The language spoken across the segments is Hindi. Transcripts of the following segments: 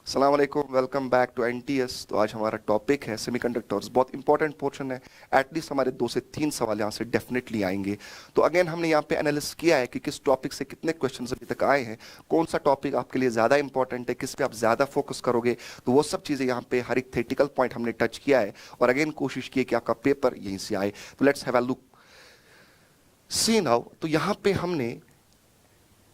अस्सलाम वालेकुम, वेलकम बैक टू एनटीएस। तो आज हमारा टॉपिक है सेमीकंडक्टर्स। बहुत इंपॉर्टेंट पोर्शन है। एटलीस्ट हमारे 2 से 3 सवाल यहाँ से डेफिनेटली आएंगे। तो अगेन हमने यहाँ पे एनालिसिस किया है कि किस टॉपिक से कितने क्वेश्चंस अभी तक आए हैं, कौन सा टॉपिक आपके लिए ज़्यादा इंपॉर्टेंट है, किस पे आप ज़्यादा फोकस करोगे। तो वो सब चीज़ें यहाँ पे हर एक थेटिकल पॉइंट हमने टच किया है और अगेन कोशिश की है कि आपका पेपर यहीं से आए। तो let's have a look see now. तो यहाँ पे हमने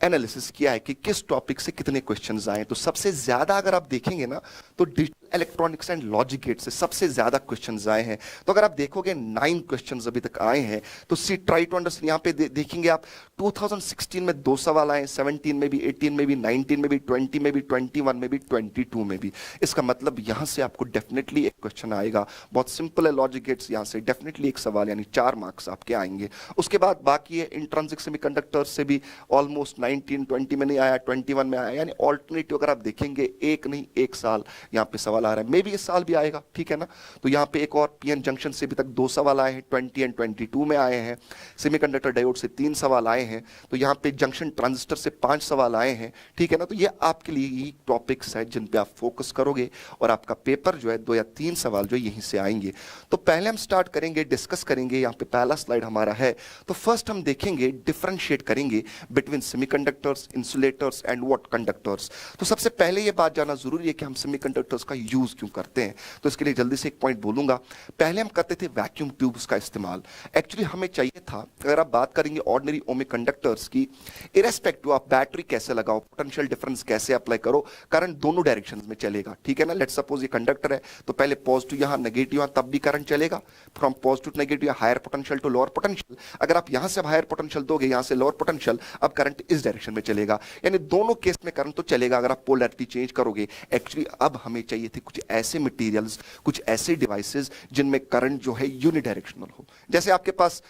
एनालिसिस किया है कि किस टॉपिक से कितने क्वेश्चंस आए। तो सबसे ज्यादा अगर आप देखेंगे ना, तो digital electronics and logic gate से सबसे ज्यादा क्वेश्चंस आए हैं। तो अगर आप देखोगे 9 क्वेश्चंस अभी तक आए हैं। तो सी ट्राई टू अंडरस्टैंड। यहाँ पे देखेंगे आप 2016 में 2 सवाल आए, 17 में भी, 18 में भी, 19 में भी, 20 में भी, 21 में भी, 22 में भी। इसका मतलब यहां से आपको डेफिनेटली एक क्वेश्चन आएगा। बहुत सिंपल है लॉजिक गेट्स, यहां से डेफिनेटली एक सवाल यानी 4 मार्क्स आपके आएंगे। उसके बाद बाकी है इंट्रिंसिक सेमीकंडक्टर्स से भी ऑलमोस्ट 19, 20 में नहीं आया, 21 में आया। यानी ऑल्टरनेटिव अगर आप देखेंगे एक नहीं एक साल यहाँ पे सवाल आ रहा है। मे भी इस साल भी आएगा, ठीक है ना। तो यहाँ पे एक और पीएन जंक्शन से अभी तक 2 सवाल आए हैं, 20 एंड 22 में आए हैं। सेमीकंडक्टर डायोड से 3 सवाल आए हैं। तो यहाँ पे जंक्शन ट्रांजिस्टर से 5 सवाल आए हैं, ठीक है ना। तो ये आपके लिए ही टॉपिक्स है जिन पे आप फोकस करोगे और आपका पेपर जो है 2 या 3 सवाल जो यहीं से आएंगे। तो पहले हम स्टार्ट करेंगे, डिस्कस करेंगे। यहाँ पे पहला स्लाइड हमारा है। तो फर्स्ट हम देखेंगे, डिफरेंशिएट करेंगे between semiconductors, insulators and what conductors. तो सबसे पहले ये बात जानना जरूरी है कि हम सेमीकंडक्टर्स का यूज क्यों करते हैं। तो इसके लिए जल्दी से एक पॉइंट बोलूंगा। पहले हम करते थे वैक्यूम ट्यूब्स का इस्तेमाल। एक्चुअली हमें चाहिए था, अगर आप बात करेंगे ऑर्डिनरी ओमिक कंडक्टर्स की, इरेस्पेक्टिव ऑफ बैटरी कैसे लगाओ, पोटेंशियल डिफरेंस कैसे अप्लाई करो, करंट दोनों डायरेक्शन में चलेगा, ठीक है ना। लेट्स सपोज ये कंडक्टर है, तो पहले पॉजिटिव यहां, नेगेटिव यहां, तब भी करंट चलेगा। From positive to negative, higher potential to lower potential. अगर आप यहां से हायर पोटेंशियल दोगे, यहां से लोअर पोटेंशियल, अब करंट इस डायरेक्शन में चलेगा। यानी दोनों केस में करंट तो चलेगा अगर आप पोलैरिटी चेंज करोगे। एक्चुअली अब हमें चाहिए थे कुछ ऐसे मटेरियल्स, कुछ ऐसे डिवाइसेस जिनमें करंट जो है यूनिडायरेक्शनल हो। जैसे आपके पास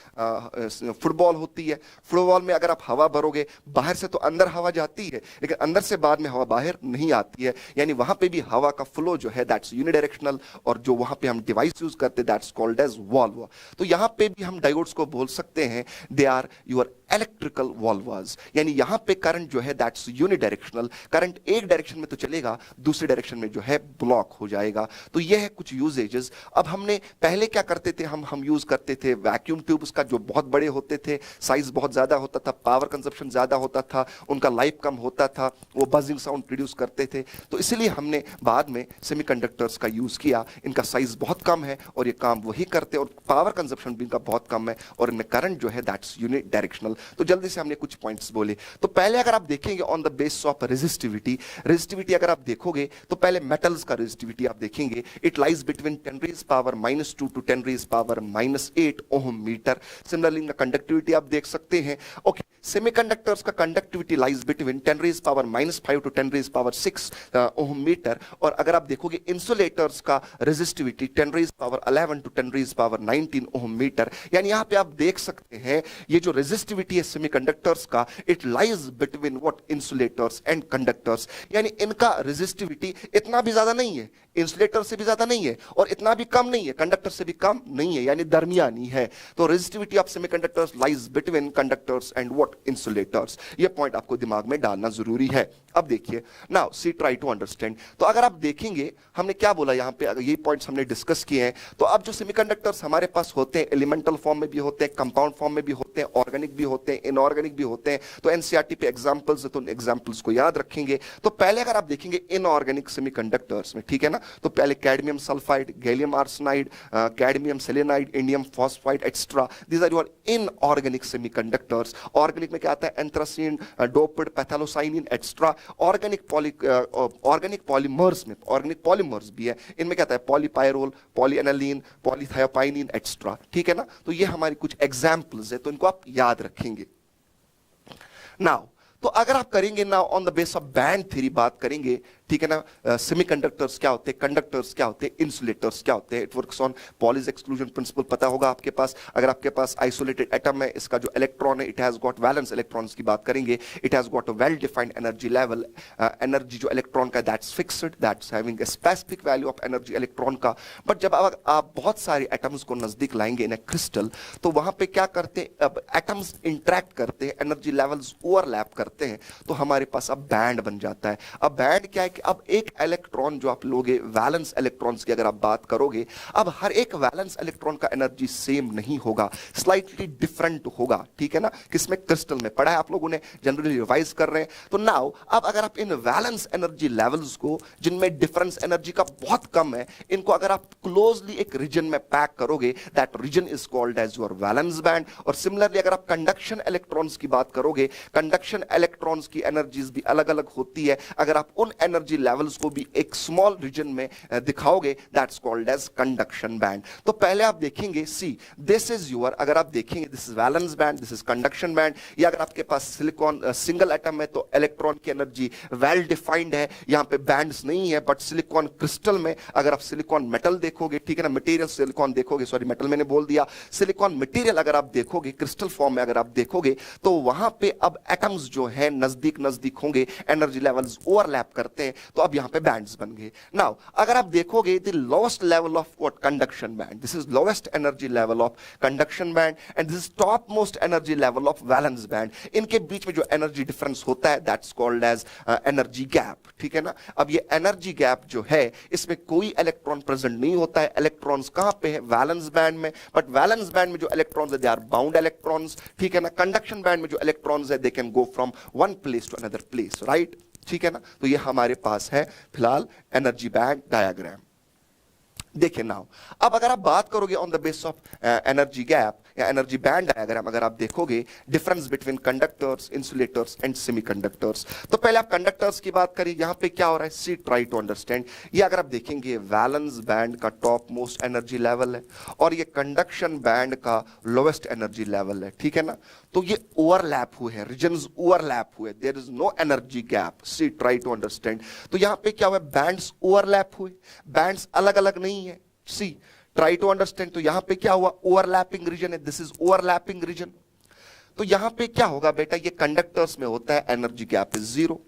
फुटबॉल होती है। फुटबॉल में अगर आप हवा भरोगे, बाहर से तो अंदर हवा जाती है, लेकिन अंदर से बाद में हवा बाहर नहीं आती है। यानी वहां पे भी हवा का फ्लो जो है दैट्स यूनिडायरेक्शनल, और जो वहां पे हम डिवाइस यूज करते हैं दैट्स कॉल्ड एज वॉल्व। तो यहां पे भी हम डायोड्स को बोल सकते हैं दे आर योर इलेक्ट्रिकल वॉल्वर्स। यानी यहां पे करंट जो है दैट्स यूनिडायरेक्शनल। करंट एक डायरेक्शन में तो चलेगा, दूसरे डायरेक्शन में जो है ब्लॉक हो जाएगा। तो यह है कुछ यूजेजेस। अब हमने पहले क्या करते थे, हम यूज करते थे वैक्यूम ट्यूब्स का, जो बहुत बड़े होते थे, साइज बहुत ज्यादा होता था, पावर कंजप्शन ज्यादा होता था, उनका लाइफ कम होता था, वो बजिंग साउंड प्रोड्यूस करते थे। तो इसलिए हमने बाद में सेमीकंडक्टर्स का यूज किया। इनका साइज बहुत कम है और ये काम वही करते हैं, और पावर कंजप्शन भी इनका बहुत कम है, और इनमें करंट जो है दैट्स यूनिडायरेक्शनल। तो जल्दी से हमने कुछ पॉइंट्स बोले। तो पहले अगर आप देखेंगे on the base of resistivity, resistivity अगर आप देखोगे तो पहले मेटल्स का रेजिस्टिविटी आप देखेंगे। It lies between 10 raise power -2 to 10 raise power -8 ohm metre. Similarly इनका कंडक्टिविटी आप देख सकते हैं। ओके, सेमीकंडक्टर्स का conductivity lies between 10 raise power -5 to 10 raise power 6 ohm metre. और अगर आप देखोगे इंसुलेटर्स का resistivity 10 raise power 11 to 10 raise power 19 ohm metre. यानी यहां पे आप देख सकते हैं ये जो रेजिस्टिविटी है सेमीकंडक्टर्स का, it lies between what insulators and conductors. यानी इनका रेजिस्टिविटी इतना भी ज्यादा नहीं है, इंसुलेटर से भी ज्यादा नहीं है, और इतना भी कम नहीं है, कंडक्टर से भी कम नहीं है, यानी दरमियानी है। तो resistivity of semiconductors lies between conductors and what insulators. ये पॉइंट आपको दिमाग में डालना जरूरी है। अब देखिए, now see try to understand. तो अगर आप देखेंगे हमने क्या बोला यहां पे, अगर ये पॉइंट्स हमने डिस्कस किए हैं। तो अब जो सेमीकंडक्टर्स हमारे पास होते हैं, एलिमेंटल फॉर्म में भी होते हैं, कंपाउंड फॉर्म में भी होते हैं, ऑर्गेनिक भी होते हैं, इनऑर्गेनिक भी होते हैं। तो एनसीईआरटी पे एग्जांपल्स है, तो उन एग्जांपल्स को याद रखेंगे। तो पहले अगर आप देखेंगे इनऑर्गेनिक सेमीकंडक्टर्स में, ठीक है ना, तो पहले cadmium sulphide, gallium arsenide, cadmium selenide, indium phosphide extra, these are your inorganic semiconductors. Organic में क्या आता है, anthracene, doped, phthalocyanine extra. Organic polymers में, ऑर्गेनिक पॉलीमर्स भी है, इनमें क्या आता है, पॉलीपायरोल, पॉलीएनालीन, पॉलीथायोपाइनिन एक्स्ट्रा, ठीक है ना। तो ये हमारी कुछ एग्जांपल्स है, तो इनको आप याद रखेंगे। नाउ तो अगर आप करेंगे ना on the base of band theory बात करेंगे, ठीक है ना, सेमीकंडक्टर्स क्या होते हैं, कंडक्टर्स क्या होते हैं, इंसुलेटर्स क्या होते हैं। It works on Pauli's exclusion principle, पता होगा आपके पास। अगर आपके पास आइसोलेटेड एटम है, इसका जो इलेक्ट्रॉन है, it has got valence electrons की बात करेंगे, it has got a well defined energy level. Energy जो इलेक्ट्रॉन का that's fixed, that's having a specific value of energy electron का। बट जब आप बहुत सारे एटम्स को नजदीक लाएंगे इन ए क्रिस्टल, तो वहां पे क्या करते हैं, अब एटम्स इंटरेक्ट करते हैं, एनर्जी लेवल्स ओवरलैप करते हैं, तो हमारे पास अब बैंड बन जाता है। अब बैंड क्या है कि अब एक इलेक्ट्रॉन जो आप लोगे वैलेंस इलेक्ट्रॉन्स की अगर आप बात करोगे, अब हर एक वैलेंस इलेक्ट्रॉन का एनर्जी सेम नहीं होगा, स्लाइटली डिफरेंट होगा, ठीक है ना। किसमें? क्रिस्टल में पढ़ा है आप लोगों ने, जनरली रिवाइज कर रहे हैं। तो नाउ अब अगर आप इन वैलेंस एनर्जी लेवल्स को, जिनमें डिफरेंस एनर्जी का बहुत कम है, इनको अगर आप क्लोजली एक रीजन में पैक करोगे, that region is called as your valence band. और सिमिलरली अगर आप कंडक्शन इलेक्ट्रॉन्स की बात करोगे, कंडक्शन इलेक्ट्रॉन्स की एनर्जीज भी अलग अलग होती है, अगर आप उन एनर्जी लेवल्स को भी एक स्मॉल रीजन में दिखाओगे, that's called as conduction band. तो पहले आप देखेंगे, सी दिस इज योर, अगर आप देखेंगे this is valence band, this is conduction band. या अगर आपके पास सिलिकॉन सिंगल एटम है तो इलेक्ट्रॉन की एनर्जी वेल डिफाइंड है, यहां पे बैंड्स नहीं है। बट सिलिकॉन क्रिस्टल में अगर आप सिलिकॉन मेटल देखोगे, ठीक है ना, मटेरियल सिलिकॉन देखोगे, सॉरी मेटल मैंने बोल दिया, सिलिकॉन मटेरियल अगर आप देखोगे, क्रिस्टल फॉर्म में अगर आप देखोगे, तो वहां पे अब एटम्स जो है नजदीक नजदीक होंगे, एनर्जी लेवल्स ओवरलैप करते हैं, तो अब यहां पे बैंड्स बन गए। नाउ अगर आप देखोगे the lowest level of what? Conduction band, this is lowest energy level of conduction band and this is top most energy level of valence band. इनके बीच में जो एनर्जी डिफरेंस होता है, that's called as energy gap, ठीक है ना। अब ये एनर्जी गैप जो है, इसमें कोई इलेक्ट्रॉन प्रेजेंट नहीं होता है। इलेक्ट्रॉन्स कहां पे है? वैलेंस बैंड में। बट वैलेंस बैंड में जो इलेक्ट्रॉन्स है, दे आर बाउंड इलेक्ट्रॉन्स, ठीक है ना। कंडक्शन बैंड में जो इलेक्ट्रॉन्स है, they can go from one place to another place, right, ठीक है ना। तो ये हमारे पास है फिलहाल एनर्जी बैंड डायग्राम। देखिए नाउ, अब अगर आप बात करोगे on the base of energy gap या एनर्जी बैंड डायग्राम, अगर आप देखोगे difference between conductors, insulators and semiconductors, तो पहले आप कंडक्टर्स की बात करिए। यहां पे क्या हो रहा है? See try to understand. ये अगर आप देखेंगे वैलेंस बैंड का टॉप मोस्ट एनर्जी लेवल है और ये कंडक्शन बैंड का लोएस्ट एनर्जी लेवल है, ठीक है ना। तो ये ओवरलैप हुए हैं, रीजन्स ओवरलैप हुए, there is no energy gap. See try to understand. तो यहां पे क्या हुआ? बैंड्स ओवरलैप हुए, बैंड्स अलग अलग नहीं है। See try to understand. तो यहां पे क्या हुआ? ओवरलैपिंग रीजन है, दिस इज ओवरलैपिंग रीजन। तो यहां पे क्या होगा बेटा? ये कंडक्टर्स में होता है एनर्जी गैप इज जीरो,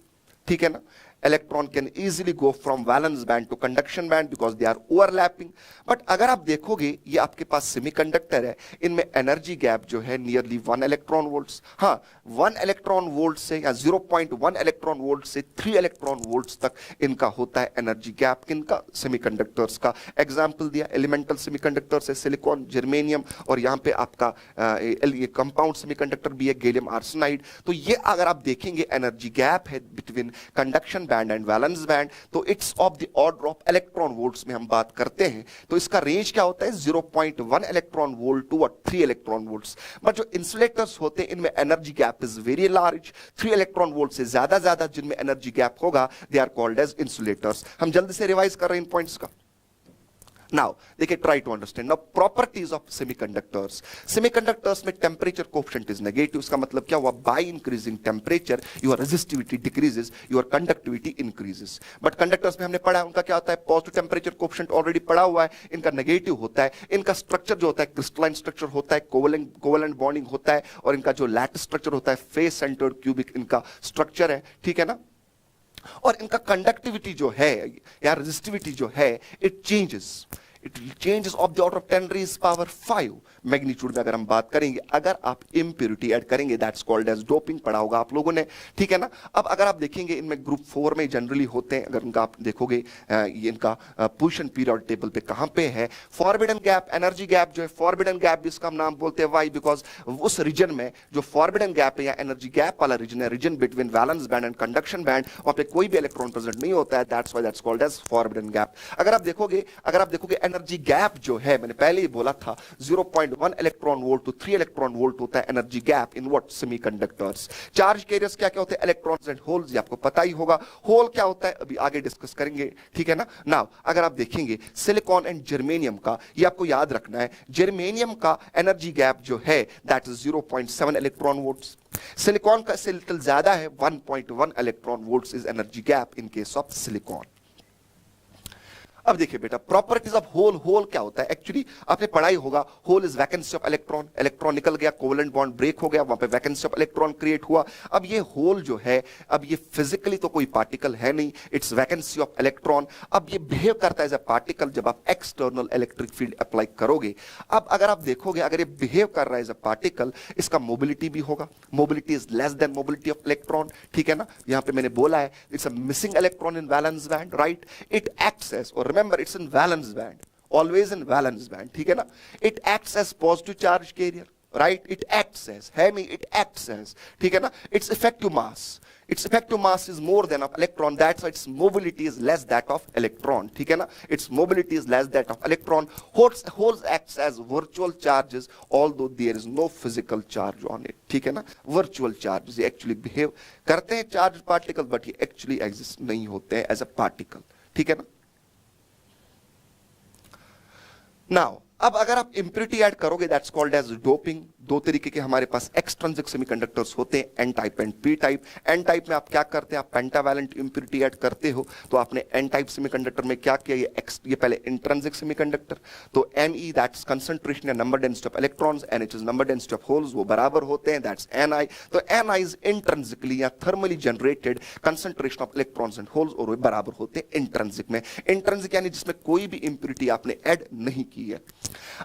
ठीक है ना। Electron can easily go from valence band to conduction band because they are overlapping. But अगर आप देखोगे, ये आपके पास सेमीकंडक्टर है, इनमें एनर्जी गैप जो है नियरली 1 इलेक्ट्रॉन वोल्ट्स। हाँ, 1 इलेक्ट्रॉन वोल्ट से या 0.1 इलेक्ट्रॉन वोल्ट से 3 इलेक्ट्रॉन वोल्ट्स तक इनका होता है एनर्जी गैप। किनका? सेमीकंडक्टर्स का। एग्जाम्पल दिया, एलिमेंटल सेमीकंडक्टर्स है सिलिकॉन, जर्मेनियम, और यहाँ पे आपका ये कंपाउंड सेमीकंडक्टर भी है, गैलियम आर्सेनाइड। तो ये अगर आप देखेंगे एनर्जी गैप है between conduction band and valence band, तो it's of the order of electron volts में हम बात करते हैं। तो इसका रेंज क्या होता है? 0.1 electron volt to 3 electron volts. But जो इंसुलेटर्स होते हैं, इनमें energy gap is very large, 3 electron volt से ज्यादा जिनमें एनर्जी गैप होगा, they are called as insulators. हम जल्दी से रिवाइज कर रहे हैं इन पॉइंट्स का। Now, देखिए, try to understand. Now, properties of semiconductors. Semiconductors में temperature coefficient is negative. इसका मतलब क्या हुआ? By increasing temperature, your resistivity decreases, your conductivity increases. But conductors में हमने पढ़ा है, उनका क्या होता है? Positive temperature coefficient already पढ़ा हुआ है, इनका negative होता है। इनका structure जो होता है, crystalline structure होता है, covalent bonding होता है, और इनका जो lattice structure होता है, face centered cubic इनका structure है, ठीक है ना। और इनका कंडक्टिविटी जो है या रेजिस्टिविटी जो है, it changes of the order of 10 raise power 5 magnitude में। अगर हम बात करेंगे, अगर आप इम्प्योरिटी ऐड करेंगे, दैट्स कॉल्ड एज डोपिंग, पढ़ा होगा आप लोगों ने, ठीक है ना। अब अगर आप देखेंगे, इनमें ग्रुप 4 में जनरली होते हैं। अगर उनका आप देखोगे, ये इनका पोजीशन पीरियड टेबल पे कहां पे है। फॉरबिडन गैप, एनर्जी गैप जो है, फॉरबिडन गैप भी इसका हम नाम बोलते हैं। वाई? बिकॉज उस रीजन में जो फॉरबिडन गैप है या एनर्जी गैप वाला रीजन है, region between valence band and conduction band, वहां पे कोई भी इलेक्ट्रॉन प्रेजेंट नहीं होता है, that's why that's called as forbidden gap. अगर आप देखोगे एनर्जी गैप जो है, मैंने पहले ही बोला था, 0.1 electron volt to 3 electron volt होता है energy gap in what? Semiconductors. Charge carriers क्या क्या होते हैं? इलेक्ट्रॉन्स एंड होल्स, ये आपको पता ही होगा। होल क्या होता है अभी आगे डिस्कस करेंगे, ठीक है ना। नाउ अगर आप देखेंगे सिलिकॉन एंड जर्मेनियम का, ये आपको याद रखना है, जर्मेनियम का एनर्जी गैप जो है, that is 0.7 electron volts. Silicon का से लिटिल ज्यादा है, 1.1 electron volts is energy gap in case of silicon. अब देखिए बेटा, प्रॉपर्टीज ऑफ होल, होल क्या होता है एक्चुअली, आपने पढ़ाई होगा, hole is vacancy of electron, electron निकल गया, कोवेलेंट बॉन्ड ब्रेक हो गया, वहां पे वैकेंसी ऑफ इलेक्ट्रॉन क्रिएट हुआ। अब ये होल जो है, अब ये फिजिकली तो कोई पार्टिकल है नहीं, इट्स वैकेंसी ऑफ इलेक्ट्रॉन। अब ये बिहेव करता है एज अ पार्टिकल जब आप एक्सटर्नल इलेक्ट्रिक फील्ड अप्लाई करोगे। अब अगर आप देखोगे, अगर ये बिहेव कर रहा है एज अ पार्टिकल, इसका मोबिलिटी भी होगा, mobility is less than mobility of electron, ठीक है ना। यहां पे मैंने बोला है it's a missing electron in valence band, right. It acts as, और remember it's in valence band, always in valence band, ठीक है ना। It acts as positive charge carrier, right. It acts as, है नहीं, इट एक्ट्स एज, ठीक है ना। It's effective mass, its effective mass is more than of electron, that's why its mobility is less that of electron, ठीक है ना। its mobility is less that of electron. Holes acts as virtual charges although there is no physical charge on it, ठीक है ना। virtual charges ये actually behave करते हैं charged particles but ये actually exist नहीं होते हैं as a particle, ठीक है ना। now अब अगर आप इंप्योरिटी ऐड करोगे, दैट्स कॉल्ड एज डोपिंग। दो तरीके के हमारे पास एक्सट्रिंसिक सेमीकंडक्टर्स होते हैं, N type and P type. N type में आप क्या करते हैं, आप पेंटावैलेंट इंप्योरिटी ऐड करते हो। तो आपने एन टाइप सेमीकंडक्टर में क्या किया, ये पहले इंट्रिंसिक सेमीकंडक्टर, तो Ne दैट्स कंसंट्रेशन या number density of electrons, NH is number density of holes, वो बराबर होते हैं, दैट्स Ni। तो Ni इज इंट्रिंसिकली या thermally generated concentration of electrons and holes, और वो बराबर होते हैं इंट्रिंसिक में। इंट्रिंसिक यानी जिसमें कोई भी इंप्योरिटी आपने ऐड नहीं की है।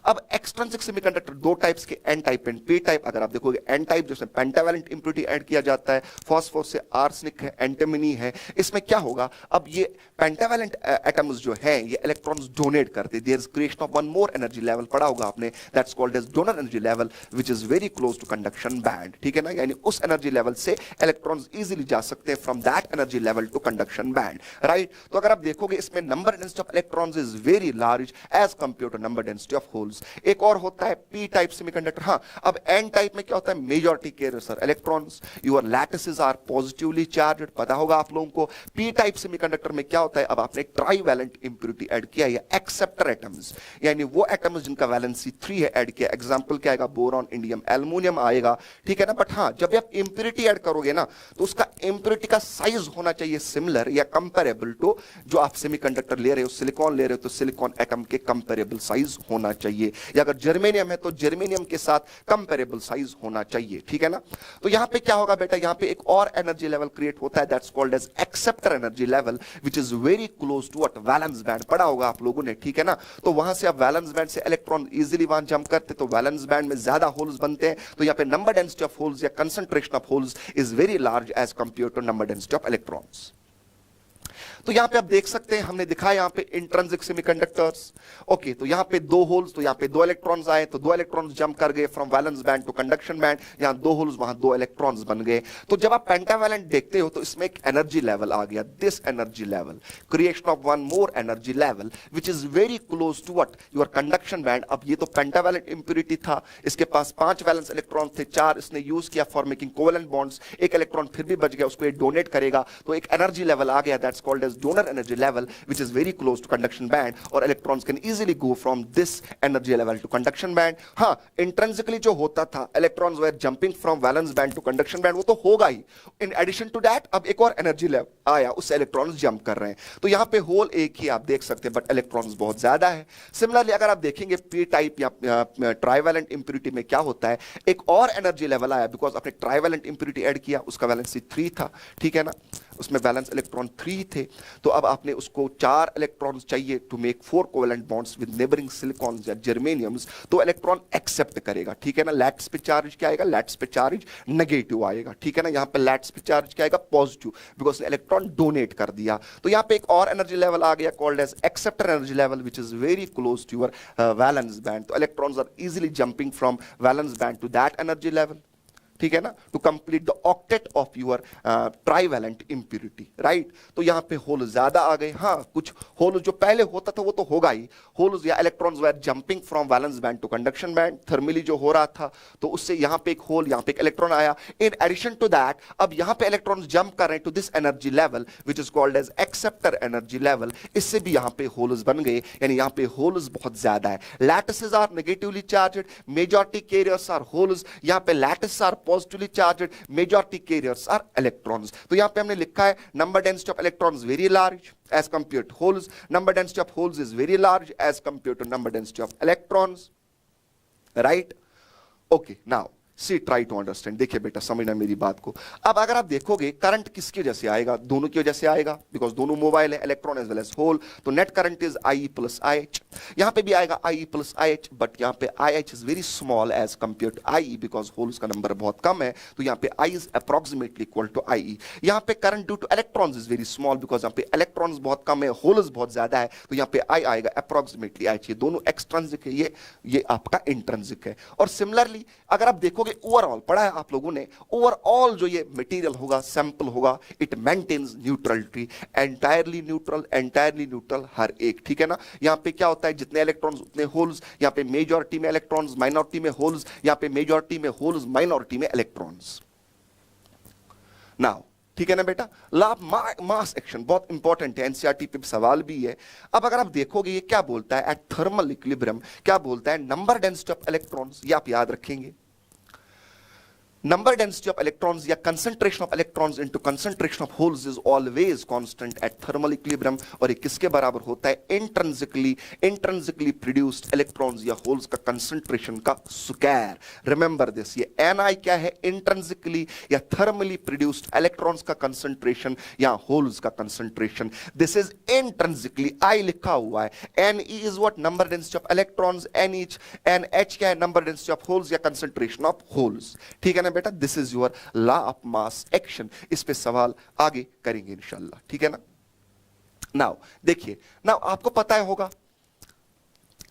अब एक्सट्रिंसिक सेमीकंडक्टर दो टाइप्स के, N type and P type. अगर आप देखोगे एन टाइप जिसमें पेंटावैलेंट इंप्योरिटी ऐड किया जाता है, फास्फोरस से आर्सेनिक है, एंटीमनी है, इसमें क्या होगा, अब ये पेंटावैलेंट एटम्स जो हैं ये इलेक्ट्रॉन्स डोनेट करते हैं, there is creation of one more energy level, पढ़ा होगा आपने, that's called as donor energy level which is very close to conduction band, ठीक है ना। यानी उस एनर्जी लेवल से इलेक्ट्रॉन्स इजीली जा सकते हैं from that energy level to conduction band, right. तो अगर आप देखोगे इसमें number density of electrons is very large as compare to number density of holes. एक और होता है पी टाइप सेमीकंडक्टर। हाँ, अब एन टाइप में क्या होता है, majority carriers are electrons, your lattices are positively charged, पता होगा आप लोगों को। पी टाइप सेमीकंडक्टर में क्या होता है, अब आपने ट्राईवैलेंट इंप्योरिटी ऐड किया है, एक्सेप्टर एटम्स, यानी वो एटम्स जिनका वैलेंसी 3 है ऐड किया। एग्जांपल क्या आएगा, बोरॉन, इंडियम, एल्युमिनियम आएगा, ठीक है ना। बट हाँ, जब आप इंप्योरिटी ऐड करोगे ना, तो उसका इंप्योरिटी का साइज होना चाहिए सिमिलर या कंपेरेबल टू जो आप सेमीकंडक्टर ले रहे हो, सिलिकॉन ले रहे हो तो सिलिकॉन एटम के कंपेरेबल साइज होना चाहिए, या अगर जर्मेनियम है तो जर्मेनियम के साथ कंपेरेबल साइज होना चाहिए, ठीक है ना। तो यहां पे क्या होगा बेटा, यहां पे एक और एनर्जी लेवल क्रिएट होता है, that's called as acceptor energy level which is very close to what, valence band, पढ़ा होगा आप लोगों ने, ठीक है ना। तो वहां से आप वैलेंस बैंड से इलेक्ट्रॉन इजीली वहां जंप करते, तो वैलेंस बैंड में ज्यादा होल्स बनते हैं, तो यहां पे नंबर डेंसिटी ऑफ होल्स या concentration of holes is very large as compare to number density of electrons. तो यहां पे आप देख सकते हैं, हमने दिखाया यहां पे इंट्रिंसिक सेमीकंडक्टर्स, ओके। तो यहां पे दो होल्स, तो यहां पे दो इलेक्ट्रॉन्स आए, तो दो इलेक्ट्रॉन्स जंप कर गए from valence band to conduction band, यहां दो होल्स, वहां दो इलेक्ट्रॉन्स बन गए। तो जब आप पेंटावैलेंट देखते हो तो इसमें एक एनर्जी लेवल आ गया, this energy level, creation of one more energy level which is very close to what, your conduction band. अब ये तो पेंटावैलेंट इंप्योरिटी था, इसके पास 5 वैलेंस इलेक्ट्रॉन थे, 4 इसने यूज किया फॉर मेकिंग कोवेलेंट बॉन्ड्स, एक इलेक्ट्रॉन फिर भी बच गया, उसको ये डोनेट करेगा, तो एक एनर्जी लेवल आ गया, that's called as donor energy level which is very close to conduction band, or electrons can easily go from this energy level to conduction band. हाँ, intrinsically जो होता था electrons were jumping from valence band to conduction band, वो तो होगा ही। In addition to that अब एक और energy level आया, उससे electrons jump कर रहे हैं, तो यहाँ पे होल एक ही आप देख सकते हैं बट electrons बहुत ज्यादा है। Similarly अगर आप देखेंगे p टाइप या ट्राईवैलेंट इंप्योरिटी में क्या होता है, एक और एनर्जी लेवल आया बिकॉज आपने ट्राईवैलेंट इंप्योरिटी ऐड किया, उसका वैलेंसी 3 था, ठीक है ना, उसमें बैलेंस इलेक्ट्रॉन 3 थे, तो अब आपने उसको 4 इलेक्ट्रॉन्स चाहिए to make 4 covalent bonds with neighbouring silicons या जर्मेनियम्स, तो इलेक्ट्रॉन एक्सेप्ट करेगा, ठीक है ना। लैट्स पे चार्ज क्या आएगा, लैट्स पे चार्ज नेगेटिव आएगा, ठीक है ना। यहाँ पे लैट्स पे चार्ज क्या आएगा, पॉजिटिव, बिकॉज इलेक्ट्रॉन डोनेट कर दिया। तो यहाँ पे एक और एनर्जी लेवल आ गया called as acceptor energy level which is very close to your valence band, तो electrons are easily jumping from valence band to that energy level, ठीक है ना, to complete the octet of your trivalent impurity, right. तो यहां पे होल ज्यादा आ गए। हाँ, कुछ होल जो पहले होता था वो तो होगा ही, होल्स या electrons were jumping from valence band to conduction band, thermally जो हो रहा था, तो उससे यहां पे एक होल, यहां पे एक इलेक्ट्रॉन आया। इन एडिशन टू दैट अब यहां पे इलेक्ट्रॉन्स जंप कर रहे हैं to this energy level which is called as acceptor energy level, इससे भी यहां पे होल्स बन गए, यानी यहां पे होल्स बहुत ज्यादा है। Lattices are negatively charged, majority carriers are holes, यहां पे lattice are positively charge, majority carriers are electrons. तो यहां पे हमने लिखा है number density of electrons very large as compared to holes, number density of holes is very large as compared to number density of electrons, right? Okay, now see try to understand. देखिए बेटा समझना मेरी बात को। अब अगर आप देखोगे करंट किसकी वजह से आएगा, दोनों की वजह से आएगा, बिकॉज दोनों मोबाइल है, electron as well as hole. तो net current is I plus I H. यहां पे भी आएगा I plus I H, but यहां पे I H is very small as compare to I, because holes का नंबर बहुत कम है। तो यहां पे I is approximately equal to I. यहां पे current due to electrons is very small, because यहां पे इलेक्ट्रॉन्स बहुत कम है, होल्स बहुत ज्यादा है। तो यहां पे आई आएगा अप्रोक्सीमेटली आई एच। ये दोनों एक्सट्रिंसिक है, ये आपका इंट्रिंसिक है। और सिमिलरली अगर आप देखोगे ओवरऑल, पढ़ा है आप लोगों ने, ओवरऑल जो ये मटेरियल होगा, सैंपल होगा, it maintains neutrality, entirely neutral हर एक, ठीक है ना। यहां पे क्या होता है, जितने इलेक्ट्रॉन्स उतने होल्स। यहां पे मेजॉरिटी में इलेक्ट्रॉन्स, माइनॉरिटी में होल्स। यहां पे मेजॉरिटी में होल्स, माइनॉरिटी में इलेक्ट्रॉन्स। नाउ ठीक है ना बेटा। लॉ मास एक्शन बहुत इंपॉर्टेंट है, एनसीईआरटी पे सवाल भी है। अब अगर आप देखोगे ये क्या बोलता है, एट थर्मल इक्विलिब्रियम क्या बोलता है, नंबर डेंसिटी ऑफ इलेक्ट्रॉन्स, ये आप याद रखेंगे। Number density of electrons या concentration of electrons into concentration of holes is always constant at thermal equilibrium। और ये किसके बराबर होता है, intrinsically produced electrons या holes का concentration का स्क्वायर। Remember this, ये Ni क्या है, intrinsically या thermally produced electrons का concentration या holes का concentration। This is intrinsically, I लिखा हुआ है। Ne is what, number density of electrons, NH क्या है, number density of holes या concentration of holes, ठीक है ना बेटा। This is your law of mass action. इस पे सवाल आगे करेंगे इंशाल्लाह, ठीक है ना। नाउ देखिए, नाउ आपको पता है होगा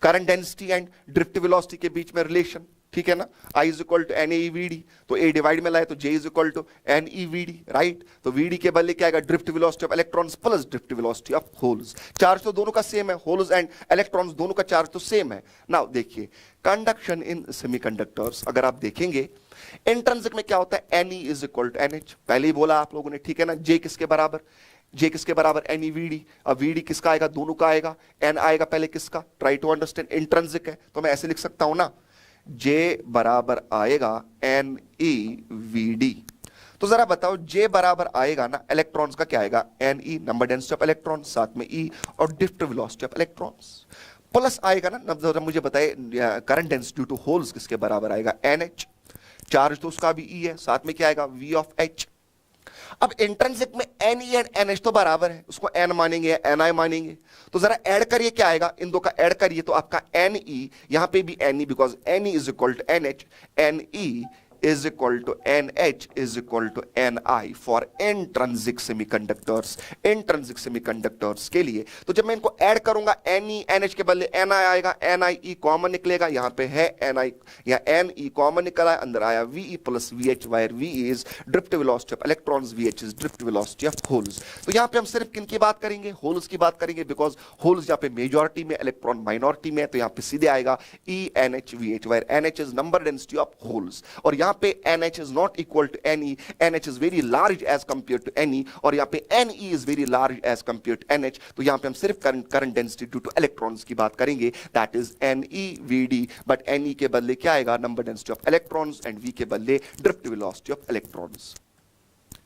current density and drift velocity के बीच में रिलेशन, ठीक है ना। I is equal to N EVD, तो ए डिवाइड में लाए तो J is equal to N EVD, right. तो वीडी के बदले क्या आएगा, drift velocity of electrons plus drift velocity of holes. Charge तो दोनों का सेम है, होल्स एंड इलेक्ट्रॉन्स दोनों का चार्ज तो सेम है। नाउ देखिए कंडक्शन इन सेमीकंडक्टर्स, अगर आप देखेंगे इंट्रिंसिक में क्या होता है, Ne is equal to NH, पहले ही बोला आप लोगों ने, ठीक है ना। J किसके बराबर, J किसके बराबर, NeVD। अब VD किसका आएगा, दोनों का आएगा। N आएगा पहले किसका, ट्राई टू अंडरस्टैंड, इंट्रिंसिक है तो मैं ऐसे लिख सकता हूं ना, J बराबर आएगा NeVD। तो जरा बताओ J बराबर आएगा ना, इलेक्ट्रॉन्स का क्या आएगा, Ne, number density of electron, साथ में E और drift velocity of electrons, plus आएगा ना, जरा मुझे बताए current density due to holes किसके बराबर आएगा, NH। चार्ज तो उसका भी E है, साथ में क्या आएगा, V ऑफ H। अब इंट्रिंसिक में Ne एंड NH तो बराबर है, उसको N मानेंगे या Ni मानेंगे। तो जरा ऐड करिए, क्या आएगा, इन दो का ऐड करिए तो आपका Ne, यहां पे भी Ne, because Ne is equal to NH, Ne is equal to NH is equal to Ni for intrinsic semiconductors, intrinsic semiconductors के लिए। तो जब मैं इनको ऐड करूंगा, Ne NH के बदले Ni आएगा, Nie कॉमन निकलेगा, यहां पे है Ni या Ne कॉमन निकला, अंदर आया Ve plus VH, wire Ve is drift velocity of electrons, VH is drift velocity of holes। तो यहां पे हम सिर्फ किन की बात करेंगे, होल्स की बात करेंगे, बिकॉज होल्स यहां पे मेजॉरिटी में, इलेक्ट्रॉन माइनॉरिटी में है। तो यहां पे सीधे आएगा E NH VH, wire NH is number density of holes। और यहां पे NH is not equal to Ne, NH is very large as compared to Ne, और यहां पे Ne is very large as compared to NH। तो यहां पे हम सिर्फ current density due to electrons की बात करेंगे, that is NeVD। But Ne के बदले क्या आएगा, number density of electrons, and V के बदले drift velocity of electrons,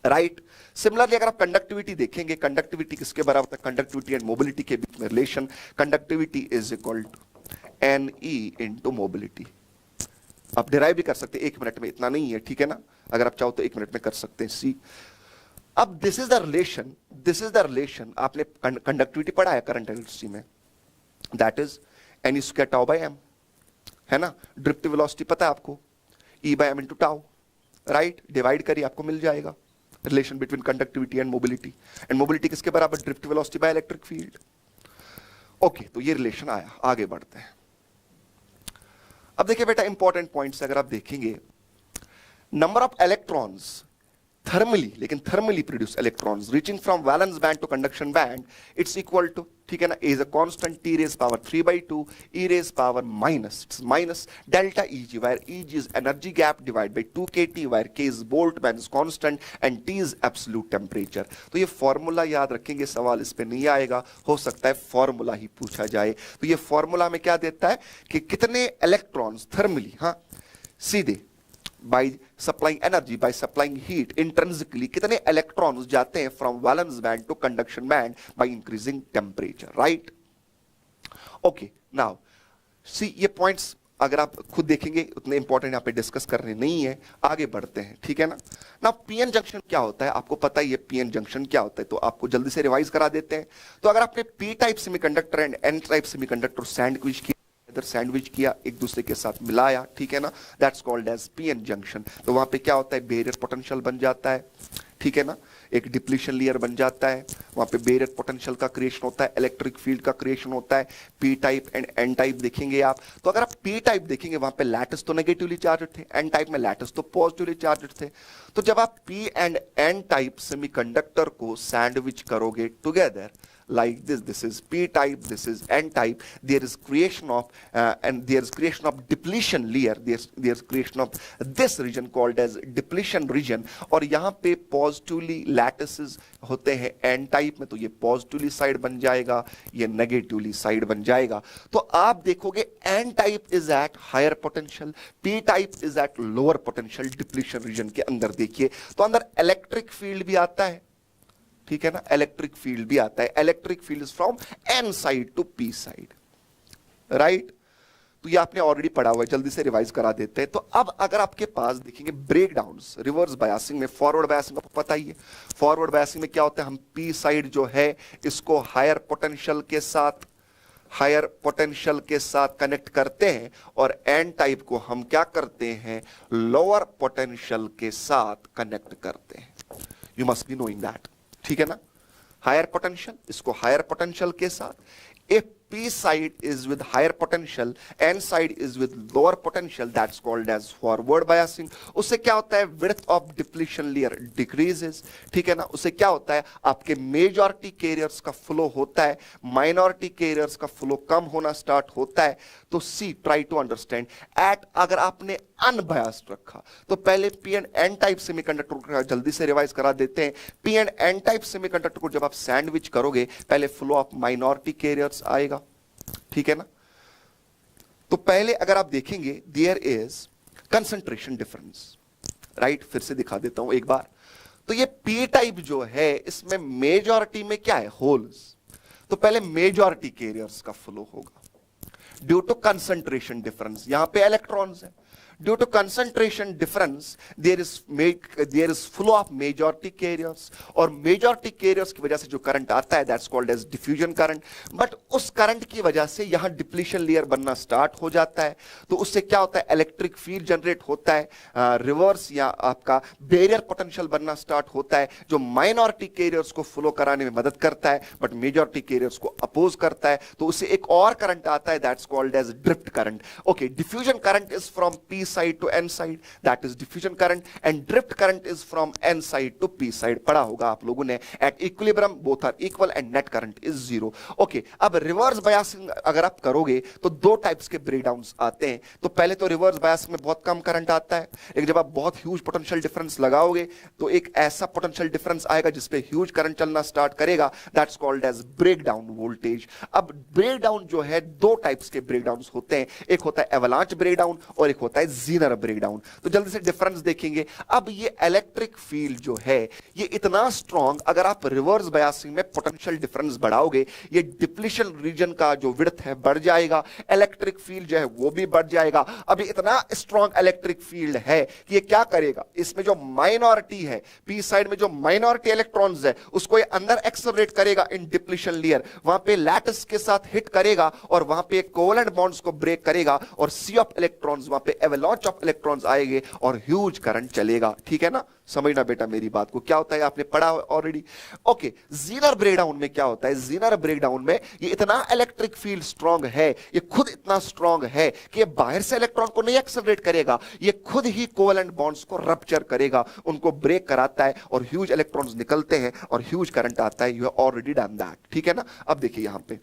right. Similarly अगर आप कंडक्टिविटी देखेंगे, कंडक्टिविटी किसके बराबर था, कंडक्टिविटी एंड मोबिलिटी के बीच में relation, conductivity is equal to Ne into mobility. आप डिराइव भी कर सकते हैं 1 मिनट में, इतना नहीं है, ठीक है ना। अगर आप चाहो तो 1 मिनट में कर सकते हैं। सी, अब this is the relation, this is the relation. आपने कंडक्टिविटी पढ़ा है करंट इलेक्ट्रिसिटी में, that is N square tau by M, है ना। ड्रिफ्ट वेलोसिटी पता है आपको, E by M into tau, right. Divide करिए आपको मिल जाएगा relation between conductivity and mobility. And mobility किसके बराबर, drift velocity by electric field. Okay, तो ये रिलेशन आया, आगे बढ़ते हैं। अब देखिए बेटा इंपॉर्टेंट पॉइंट्स अगर आप देखेंगे, नंबर ऑफ इलेक्ट्रॉन्स थर्मली, लेकिन thermally produce electrons reaching from valence band to conduction band, it's equal to, ठीक है ना, is a constant T raise power 3/2 E raise power minus delta Eg, where Eg is energy gap divided by 2kT, where K is Boltzmann's constant and T is absolute temperature। तो ये फॉर्मूला याद रखेंगे, सवाल इस पे नहीं आएगा, हो सकता है फॉर्मूला ही पूछा जाए। तो ये फॉर्मूला में क्या देता है कि कितने इलेक्ट्रॉन्स थर्मली, हाँ सीधे by supplying energy, by supplying heat intrinsically, कितने electrons जाते हैं from valence band to conduction band by increasing temperature, right? Okay, now see ये points अगर आप खुद देखेंगे उतने इंपॉर्टेंट यहां पे डिस्कस करने नहीं है, आगे बढ़ते हैं, ठीक है ना। ना पीएन जंक्शन क्या होता है, आपको पता ही है पीएन जंक्शन क्या होता है, तो आपको जल्दी से रिवाइज करा देते हैं। तो अगर आपने P type semiconductor and N type semiconductor sandwich किया, इधर सैंडविच किया, एक दूसरे के साथ मिलाया, ठीक है ना, that's called as PN junction. तो वहां पे क्या होता है, बैरियर पोटेंशियल बन जाता है, ठीक है ना, एक डिप्लीशन लेयर बन जाता है, वहां पे बैरियर पोटेंशियल का क्रिएशन होता है, इलेक्ट्रिक फील्ड का क्रिएशन होता है। P type and N type देखेंगे आप, तो अगर आप पी टाइप देखेंगे वहां पे लैटिस तो नेगेटिवली चार्ज थे, एन टाइप में लैटिस तो पॉजिटिवली चार्ज थे। तो जब आप P and N type semiconductor को सैंडविच करोगे together like this is p type, this is n type, there is creation of and there is creation of depletion layer, there's creation of this region called as depletion region। और यहाँ पे positively lattices होते हैं n type में, तो ये positively side बन जाएगा, ये negatively side बन जाएगा। तो आप देखोगे n type is at higher potential, p type is at lower potential depletion region के अंदर। देखिए तो अंदर इलेक्ट्रिक फील्ड भी आता है, ठीक है ना, इलेक्ट्रिक फील्ड भी आता है, electric field is from N side to P side, right. तो ये आपने ऑलरेडी पढ़ा हुआ है, जल्दी से रिवाइज करा देते हैं। तो अब अगर आपके पास देखेंगे ब्रेकडाउन्स रिवर्स बायसिंग में, फॉरवर्ड बायसिंग आपको पता ही है, फॉरवर्ड बायसिंग में क्या होता है, हम पी साइड जो है इसको हायर पोटेंशियल के साथ कनेक्ट करते हैं, और एन टाइप को हम क्या करते हैं, लोअर पोटेंशियल के साथ कनेक्ट करते हैं। You must be knowing that, ठीक है ना, हायर पोटेंशियल, इसको हायर पोटेंशियल के साथ। If P side is with higher potential, N side is with lower potential, that's called as forward biasing। उससे क्या होता है, width of depletion layer decreases, ठीक है ना। उससे क्या होता है, आपके मेजॉरिटी कैरियर्स का फ्लो होता है, माइनॉरिटी कैरियर्स का फ्लो कम होना स्टार्ट होता है। तो see try to understand at, अगर आपने अनबायस्ड रखा तो पहले P and N type semiconductor को जल्दी से रिवाइज करा देते हैं। P and N type semiconductor को जब आप सैंडविच करोगे, पहले फ्लो ऑफ माइनॉरिटी कैरियर्स आएगा, ठीक है ना। तो पहले अगर आप देखेंगे there is concentration difference, right, फिर से दिखा देता हूं एक बार। तो ये पी टाइप जो है इसमें मेजॉरिटी में क्या है, होल्स। तो पहले मेजॉरिटी कैरियर्स का फ्लो होगा ड्यू टू कंसंट्रेशन डिफरेंस, यहां पे इलेक्ट्रॉन्स है। Due to concentration difference, there is flow of majority carriers, और majority carriers की वजह से जो करंट आता है that's called as diffusion current। But उस करंट की वजह से यहां डिप्लीशन लेयर बनना स्टार्ट हो जाता है। तो उससे क्या होता है, इलेक्ट्रिक फील्ड जनरेट होता है, रिवर्स या आपका बैरियर पोटेंशियल बनना स्टार्ट होता है, जो माइनॉरिटी कैरियर्स को फ्लो कराने में मदद करता है बट मेजॉरिटी कैरियर्स को अपोज करता है। तो उससे एक और करंट आता है that's called as drift current. Okay, diffusion current is from P side to N side, that is diffusion current, and drift current is from N side to P side। पढ़ा होगा आप लोगों ने, at equilibrium both are equal and net current is zero। Okay, अब रिवर्स बायसिंग अगर आप करोगे तो दो टाइप्स के ब्रेकडाउन्स आते हैं। तो पहले तो रिवर्स बायसिंग में बहुत कम करंट आता है, लेकिन जब आप बहुत ह्यूज पोटेंशियल डिफरेंस लगाओगे तो एक ऐसा पोटेंशियल डिफरेंस आएगा जिसपे ह्यूज करंट चलना स्टार्ट करेगा, that's called as breakdown voltage. अब ब्रेकडाउन जो है दो टाइप्स के ब्रेकडाउन्स होते हैं, एक होता है एवलांच ब्रेकडाउन और एक होता है जीनर ब्रेकडाउन। तो जल्दी से डिफरेंस देखेंगे। अब ये इलेक्ट्रिक फील्ड जो है ये इतना स्ट्रॉन्ग, अगर आप रिवर्स बायसिंग में पोटेंशियल डिफरेंस बढ़ाओगे, ये डिप्लीशन रीजन का जो विड्थ है बढ़ जाएगा, इलेक्ट्रिक फील्ड जो है वो भी बढ़ जाएगा। अब ये इतना स्ट्रॉन्ग इलेक्ट्रिक फील्ड है कि ये क्या करेगा, इसमें जो माइनॉरिटी है, पी साइड में जो माइनॉरिटी इलेक्ट्रॉन्स है उसको ये अंदर एक्सेलरेट करेगा इन डिप्लीशन लेयर, वहां पे लैटिस के साथ हिट करेगा और वहां पे कोवेलेंट बॉन्ड्स को ब्रेक करेगा, और सी ऑफ इलेक्ट्रॉन्स वहां पे एवलांच ऑफ इलेक्ट्रॉन्स आएंगे और ह्यूज करंट चलेगा, ठीक है ना। समझना बेटा मेरी बात को, क्या होता है आपने पढ़ा ऑलरेडी। ओके, जीनर ब्रेकडाउन में क्या होता है, जीनर ब्रेकडाउन में ये इतना इलेक्ट्रिक फील्ड स्ट्रांग है, ये खुद इतना स्ट्रांग है कि ये बाहर से इलेक्ट्रॉन को नहीं एक्सेलरेट करेगा, ये खुद ही कोवेलेंट बॉन्ड्स को रप्चर करेगा, उनको ब्रेक कराता है और ह्यूज इलेक्ट्रॉन्स निकलते हैं और ह्यूज करंट आता है। You have already done that, ठीक है ना। अब देखिए यहां पे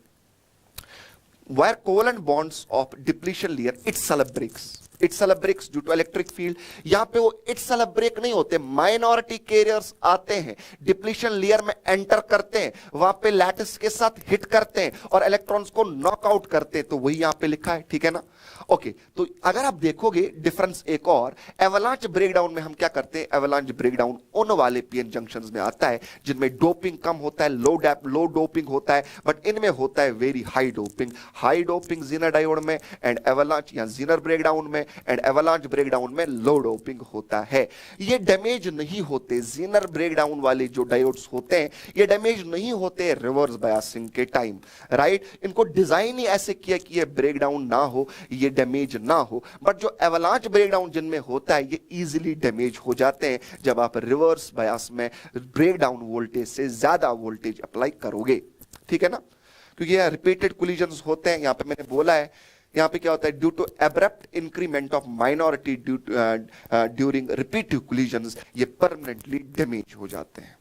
where covalent bonds of depletion layer itself breaks, itself breaks due to electric field. यहां पे वो इट्सेल्फ ब्रेक नहीं होते, माइनॉरिटी कैरियर्स आते हैं, डिप्लीशन लेयर में एंटर करते हैं, वहां पे लैटिस के साथ हिट करते हैं और इलेक्ट्रॉन्स को नॉकआउट करते हैं। तो वही यहां पे लिखा है, ठीक है ना। ओके, तो अगर आप देखोगे डिफरेंस एक और, एवलांच ब्रेकडाउन में हम क्या करते हैं, एवलांच ब्रेकडाउन उन वाले पीएन जंक्शंस में आता है जिनमें डोपिंग कम होता है, लो डोपिंग होता है, बट इनमें होता है वेरी हाई डोपिंग ज़ीनर डायोड में एंड एवलांच या ज़ीनर ब्रेकडाउन में एंड एवलांच ब्रेकडाउन में लो डोपिंग होता है। ये डैमेज नहीं होते, ज़ीनर ब्रेकडाउन वाले जो डायोड्स होते हैं ये डैमेज नहीं होते रिवर्स बायसिंग के टाइम, राइट। इनको डिजाइन ही ऐसे किया कि ये ब्रेकडाउन ना हो, ये डैमेज ना हो, बट जो एवलांच ब्रेकडाउन जिनमें होता है ये इजीली डैमेज हो जाते हैं जब आप रिवर्स बायस में ब्रेकडाउन वोल्टेज से ज्यादा वोल्टेज अप्लाई करोगे, ठीक है ना। क्योंकि यह रिपीटेड कोलिजन्स होते हैं, यहां पे मैंने बोला है, यहां पे क्या होता है, due to abrupt increment of minority during repetitive collisions, ये परमानेंटली डैमेज हो जाते हैं।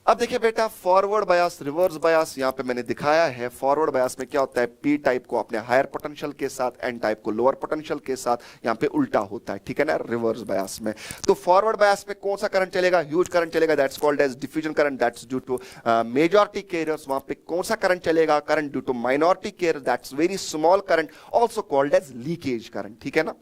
अब देखिए बेटा, फॉरवर्ड बायस, रिवर्स बायस यहां पे मैंने दिखाया है। फॉरवर्ड बायस में क्या होता है, पी टाइप को अपने हायर पोटेंशियल के साथ, एन टाइप को लोअर पोटेंशियल के साथ, यहां पे उल्टा होता है, ठीक है ना, रिवर्स बायस में। तो फॉरवर्ड बायस में कौन सा करंट चलेगा, ह्यूज करंट चलेगा, that's called as diffusion current, that's due to majority carriers. वहां पे कौन सा करंट चलेगा, current due to minority carrier, that's very small current, also called as leakage current, ठीक है ना।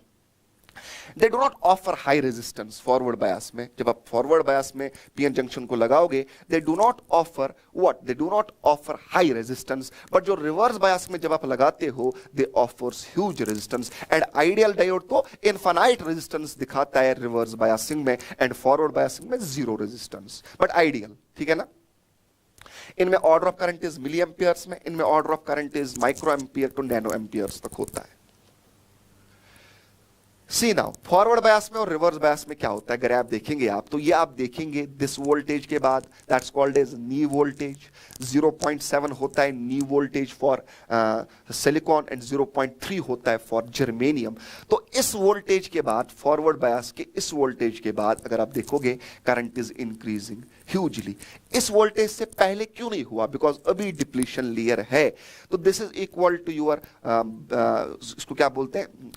They do not offer high resistance forward bias में, जब आप forward bias में PN junction को लगाओगे, they do not offer what? They do not offer high resistance, but जो reverse bias में जब आप लगाते हो, they offers huge resistance, and ideal diode तो infinite resistance दिखाता है reverse biasing में, and forward biasing में zero resistance, but ideal, ठीक है ना। इनमें order of current is milli amperes में, इनमें order of current is micro ampere to nano amperes तक होता है। सी नाउ, फॉरवर्ड बायस में और रिवर्स बायस में क्या होता है, अगर आप देखेंगे आप, तो ये आप देखेंगे दिस वोल्टेज के बाद, that's called as knee voltage, 0.7 होता है knee voltage for silicon and 0.3 होता है फॉर जर्मेनियम। तो इस वोल्टेज के बाद, फॉरवर्ड बायस के इस वोल्टेज के बाद अगर आप देखोगे, करंट इज इंक्रीजिंग ह्यूजली। इस वोल्टेज से पहले क्यों नहीं हुआ, बिकॉज अभी डिप्लीशन लेयर है। तो this is equal to your, इसको क्या बोलते हैं,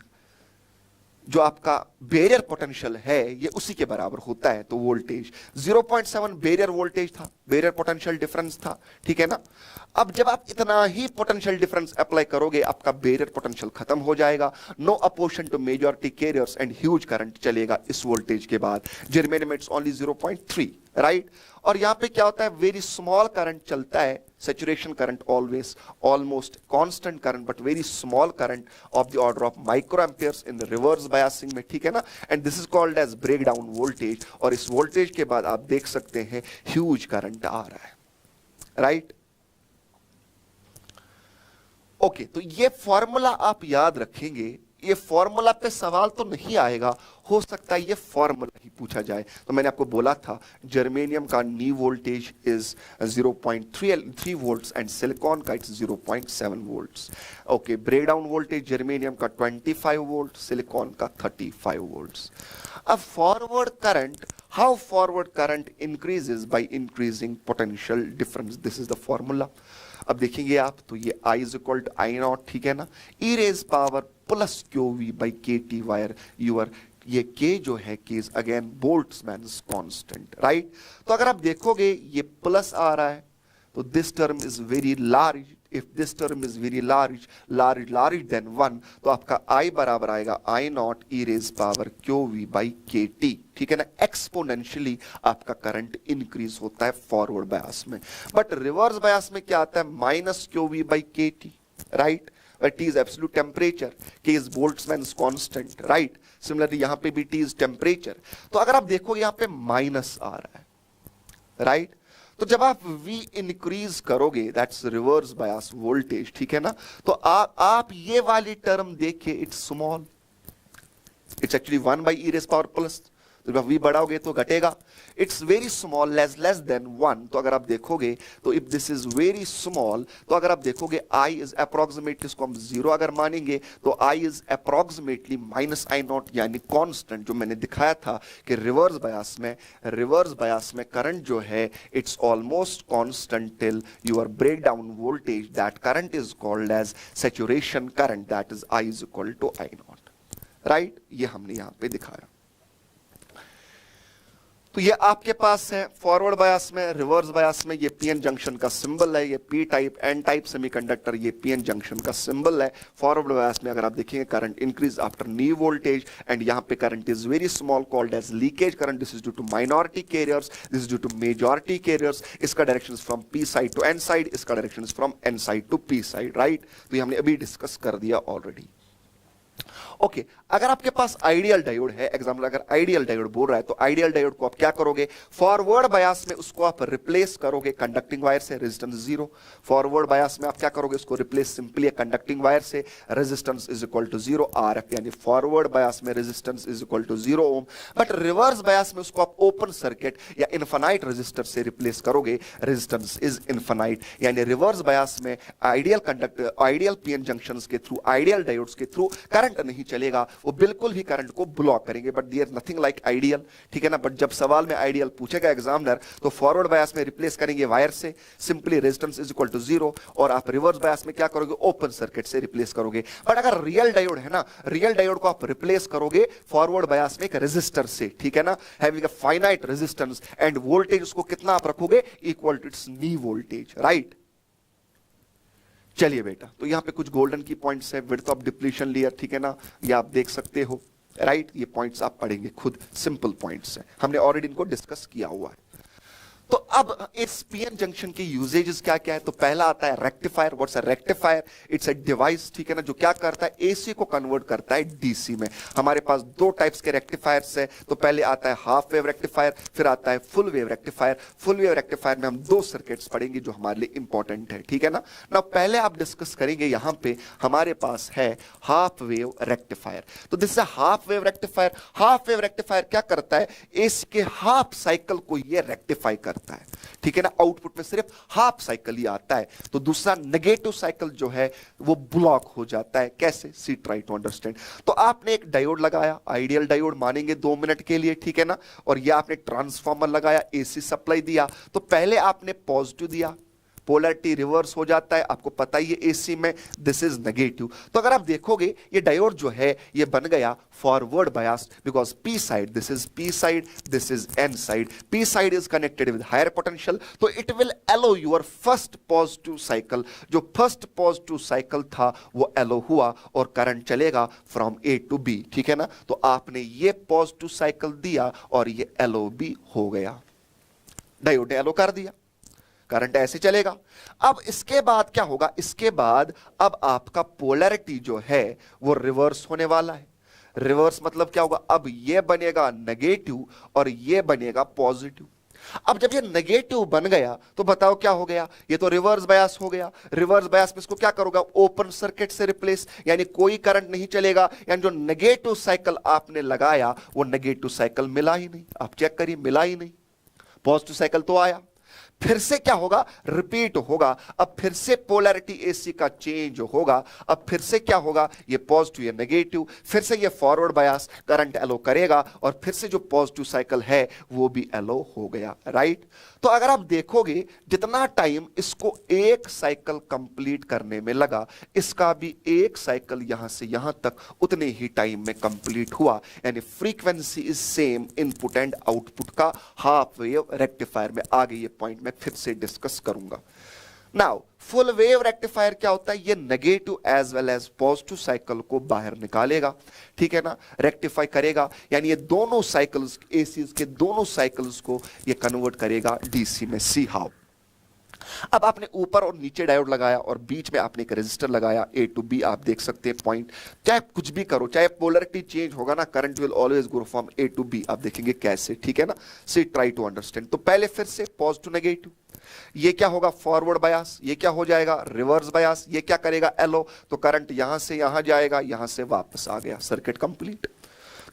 जो आपका बैरियर पोटेंशियल है ये उसी के बराबर होता है। तो वोल्टेज 0.7 बैरियर वोल्टेज था, बैरियर पोटेंशियल डिफरेंस था, ठीक है ना। अब जब आप इतना ही पोटेंशियल डिफरेंस अप्लाई करोगे, आपका बैरियर पोटेंशियल खत्म हो जाएगा, no opposition to majority carriers and huge current चलेगा इस वोल्टेज के बाद। Germanium it's only 0.3, right. और यहां पे क्या होता है, वेरी स्मॉल करंट चलता है, saturation current always almost constant current but very small current of the order of microamperes in the reverse biasing में, ठीक है ना। and this is called as breakdown voltage, और इस वोल्टेज के बाद आप देख सकते हैं huge current आ रहा है, राइट। ओके, तो ये फॉर्मूला आप याद रखेंगे, ये फॉर्मूला पे सवाल तो नहीं आएगा, हो सकता है ये फॉर्मूला ही पूछा जाए। तो मैंने आपको बोला था जर्मेनियम का knee voltage is 0.3 volts and silicon का it's 0.7 volts. Okay, breakdown voltage germanium का 25 वोल्ट, सिलिकॉन का 35 वोल्ट्स। अब forward current, how forward current increases by increasing potential difference, this is the formula. अब देखेंगे आप, तो ये I is equal to I naught, ठीक है ना, e raise power plus QV by KT where your, ये K जो है K is again Boltzmann's constant, right. तो अगर आप देखोगे ये प्लस आ रहा है, तो this term is very large, if this term is very large then 1, तो आपका I बराबर आएगा I naught E raise power QV by KT, ठीक है ना। एक्सपोनेंशियली आपका करंट इंक्रीज होता है फॉरवर्ड बायस में, बट रिवर्स बायस में क्या आता है, minus QV by KT, right. T is absolute temperature, K is Boltzmann's constant, right? Similarly यहाँ पे भी T is temperature। तो अगर आप देखोगे यहाँ पे माइनस आ रहा है, राइट। तो जब आप V इंक्रीज करोगे, दैट्स रिवर्स बायस वोल्टेज, ठीक है ना। तो आप ये वाली टर्म देखिए, it's small, it's actually 1 by e raise power plus, तो जब v बढ़ाओगे तो घटेगा, it's very small less than 1, तो अगर आप देखोगे तो if this is very small, तो अगर आप देखोगे i इज अप्रोक्सीमेटली, इसको हम 0 अगर मानेंगे तो i is approximately minus I not, यानी कांस्टेंट, जो मैंने दिखाया था कि रिवर्स बायस में करंट जो है it's almost constant till your break down voltage, that current is called as saturation current, that is i is equal to I naught, right. ये हमने यहां पे दिखाया। तो ये आपके पास है फॉरवर्ड बायस में, रिवर्स बायस में ये पीएन जंक्शन का सिंबल है, ये P type N type semiconductor, ये पीएन जंक्शन का सिंबल है। फॉरवर्ड बायस में अगर आप देखेंगे current increase after knee voltage, and यहां पे current is very small called as leakage current, this is due to minority carriers, this is due to majority carriers. इसका direction is from P side to N side, इसका direction is from N side to P side, right. तो ये हमने अभी डिस्कस कर दिया ऑलरेडी। ओके, अगर आपके पास आइडियल डायोड है, एग्जाम्पल अगर आइडियल डायोड बोल रहा है, तो आइडियल डायोड को आप क्या करोगे, फॉरवर्ड बायस में उसको आप रिप्लेस करोगे कंडक्टिंग वायर से, रेजिस्टेंस 0। फॉरवर्ड बायस में आप क्या करोगे, उसको रिप्लेस सिंपली कंडक्टिंग वायर से, resistance is equal to 0 RF, यानी फॉरवर्ड बायस में resistance is equal to 0 ohm. But reverse bias में उसको आप ओपन सर्किट या इनफाइनाइट रेजिस्टर से रिप्लेस करोगे, रेजिस्टेंस इज इनफाइनाइट, यानी रिवर्स बायस में आइडियल पीएन जंक्शंस के थ्रू, आइडियल डायोड्स के थ्रू करंट नहीं चलेगा, वो बिल्कुल भी करंट को ब्लॉक करेंगे, but there nothing like ideal, ठीक है ना। बट जब सवाल में आइडियल पूछेगा एग्जामिनर, तो फॉरवर्ड बायस में रिप्लेस करेंगे वायर से, simply resistance is equal to 0, और आप रिवर्स बायस में क्या करोगे, ओपन सर्किट से रिप्लेस करोगे। बट अगर रियल डायोड है ना, रियल डायोड को आप रिप्लेस करोगे फॉरवर्ड बायस में एक रेजिस्टर से, ठीक है ना, having a finite resistance, and voltage उसको कितना आप रखोगे, equal to its knee voltage, right. चलिए बेटा, तो यहां पे कुछ गोल्डन की पॉइंट्स है, विड्थ ऑफ डिप्लीशन लेयर, ठीक है ना, ये आप देख सकते हो, राइट। ये पॉइंट्स आप पढ़ेंगे खुद, सिंपल पॉइंट्स हैं, हमने ऑलरेडी इनको डिस्कस किया हुआ है। तो अब इस पीएन जंक्शन की यूजेजेस क्या क्या है, तो पहला आता है rectifier. What's a rectifier, it's a device, ठीक है ना, जो क्या करता है, एसी को कन्वर्ट करता है डीसी में। हमारे पास दो टाइप्स के रेक्टिफायर्स है, तो पहले आता है हाफ वेव रेक्टिफायर, फिर आता है full wave rectifier. Full wave rectifier में हम दो सर्किट्स पढ़ेंगे जो हमारे लिए इंपॉर्टेंट है, ठीक है ना। ना पहले आप डिस्कस करेंगे, यहां पे हमारे पास है हाफ वेव रेक्टिफायर। तो this is half wave rectifier. Half wave rectifier क्या करता है, एसी के हाफ साइकिल को ये रेक्टिफाई करता है, ठीक है ना। आउटपुट में सिर्फ हाफ साइकिल ही आता है, तो दूसरा नेगेटिव साइकिल जो है वो ब्लॉक हो जाता है। कैसे, सी ट्राई टू अंडरस्टैंड। तो आपने एक डायोड लगाया, आइडियल डायोड मानेंगे 2 मिनट के लिए, ठीक है ना, और ये आपने ट्रांसफार्मर लगाया, एसी सप्लाई दिया। तो पहले आपने पॉजिटिव दिया, पोलैरिटी रिवर्स हो जाता है, आपको पता ही है एसी में, दिस इज नेगेटिव। तो अगर आप देखोगे ये डायोड जो है ये बन गया forward bias, because P side, this is P side, this is N side. P side is connected with higher potential, तो it will allow your first positive cycle. जो फर्स्ट पॉजिटिव साइकिल था वो अलो हुआ और करंट चलेगा फ्रॉम ए टू बी, ठीक है ना। तो आपने ये पॉजिटिव साइकिल दिया और ये अलो भी हो गया, डायोड ने अलो कर दिया, करंट ऐसे चलेगा। अब इसके बाद क्या होगा, इसके बाद अब आपका पोलैरिटी जो है वो रिवर्स होने वाला है। रिवर्स मतलब क्या होगा, अब ये बनेगा नेगेटिव और ये बनेगा पॉजिटिव। अब जब ये नेगेटिव बन गया तो बताओ क्या हो गया, ये तो रिवर्स बायस हो गया। रिवर्स बायस में इसको क्या करोगा, ओपन सर्किट से रिप्लेस, यानी कोई करंट नहीं चलेगा, यानी जो नेगेटिव साइकिल आपने लगाया वो नेगेटिव साइकिल मिला ही नहीं। आप चेक करिए, मिला ही नहीं। पॉजिटिव साइकिल तो आया, फिर से क्या होगा, रिपीट होगा। अब फिर से पोलैरिटी एसी का चेंज होगा। अब फिर से क्या होगा, ये पॉजिटिव या नेगेटिव, फिर से ये फॉरवर्ड बायस करंट एलो करेगा और फिर से जो पॉजिटिव साइकिल है वो भी एलो हो गया, राइट। तो अगर आप देखोगे जितना टाइम इसको एक साइकिल कंप्लीट करने में लगा, इसका भी एक साइकिल यहां से यहां तक उतने ही टाइम में कंप्लीट हुआ, यानी frequency is same input and output का हाफ वेव रेक्टिफायर में। आगे ये पॉइंट मैं फिर से डिस्कस करूंगा। नाउ फुल वेव रेक्टिफायर क्या होता है, ये negative as well as positive cycle को बाहर निकालेगा, ठीक है ना, रेक्टिफाई करेगा, यानी ये दोनों साइकिल्स, एसी के दोनों साइकिल्स को ये कन्वर्ट करेगा डीसी में। See how. अब आपने ऊपर और नीचे डायोड लगाया और बीच में आपने एक रेजिस्टर लगाया, ए टू बी आप देख सकते हैं पॉइंट। चाहे कुछ भी करो, चाहे पोलैरिटी चेंज होगा ना, current will always go from A to B. आप देखेंगे कैसे, ठीक है ना। See try to understand. तो पहले फिर से पॉजिटिव नेगेटिव, ये क्या होगा फॉरवर्ड बायस, ये क्या हो जाएगा रिवर्स बायस, ये क्या करेगा एलो, तो करंट यहां से यहां जाएगा, यहां से वापस आ गया, सर्किट कंप्लीट।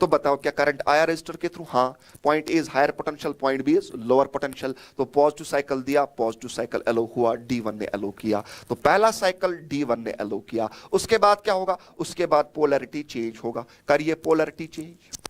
तो बताओ क्या करंट आया रजिस्टर के थ्रू? हाँ। Point A is higher potential, point B is lower potential. तो पॉजिटिव साइकिल दिया, पॉजिटिव साइकिल एलो हुआ, D1 ने एलो किया। तो पहला साइकिल D1 ने एलो किया। उसके बाद क्या होगा? उसके बाद पोलैरिटी चेंज होगा। करिए पोलैरिटी चेंज।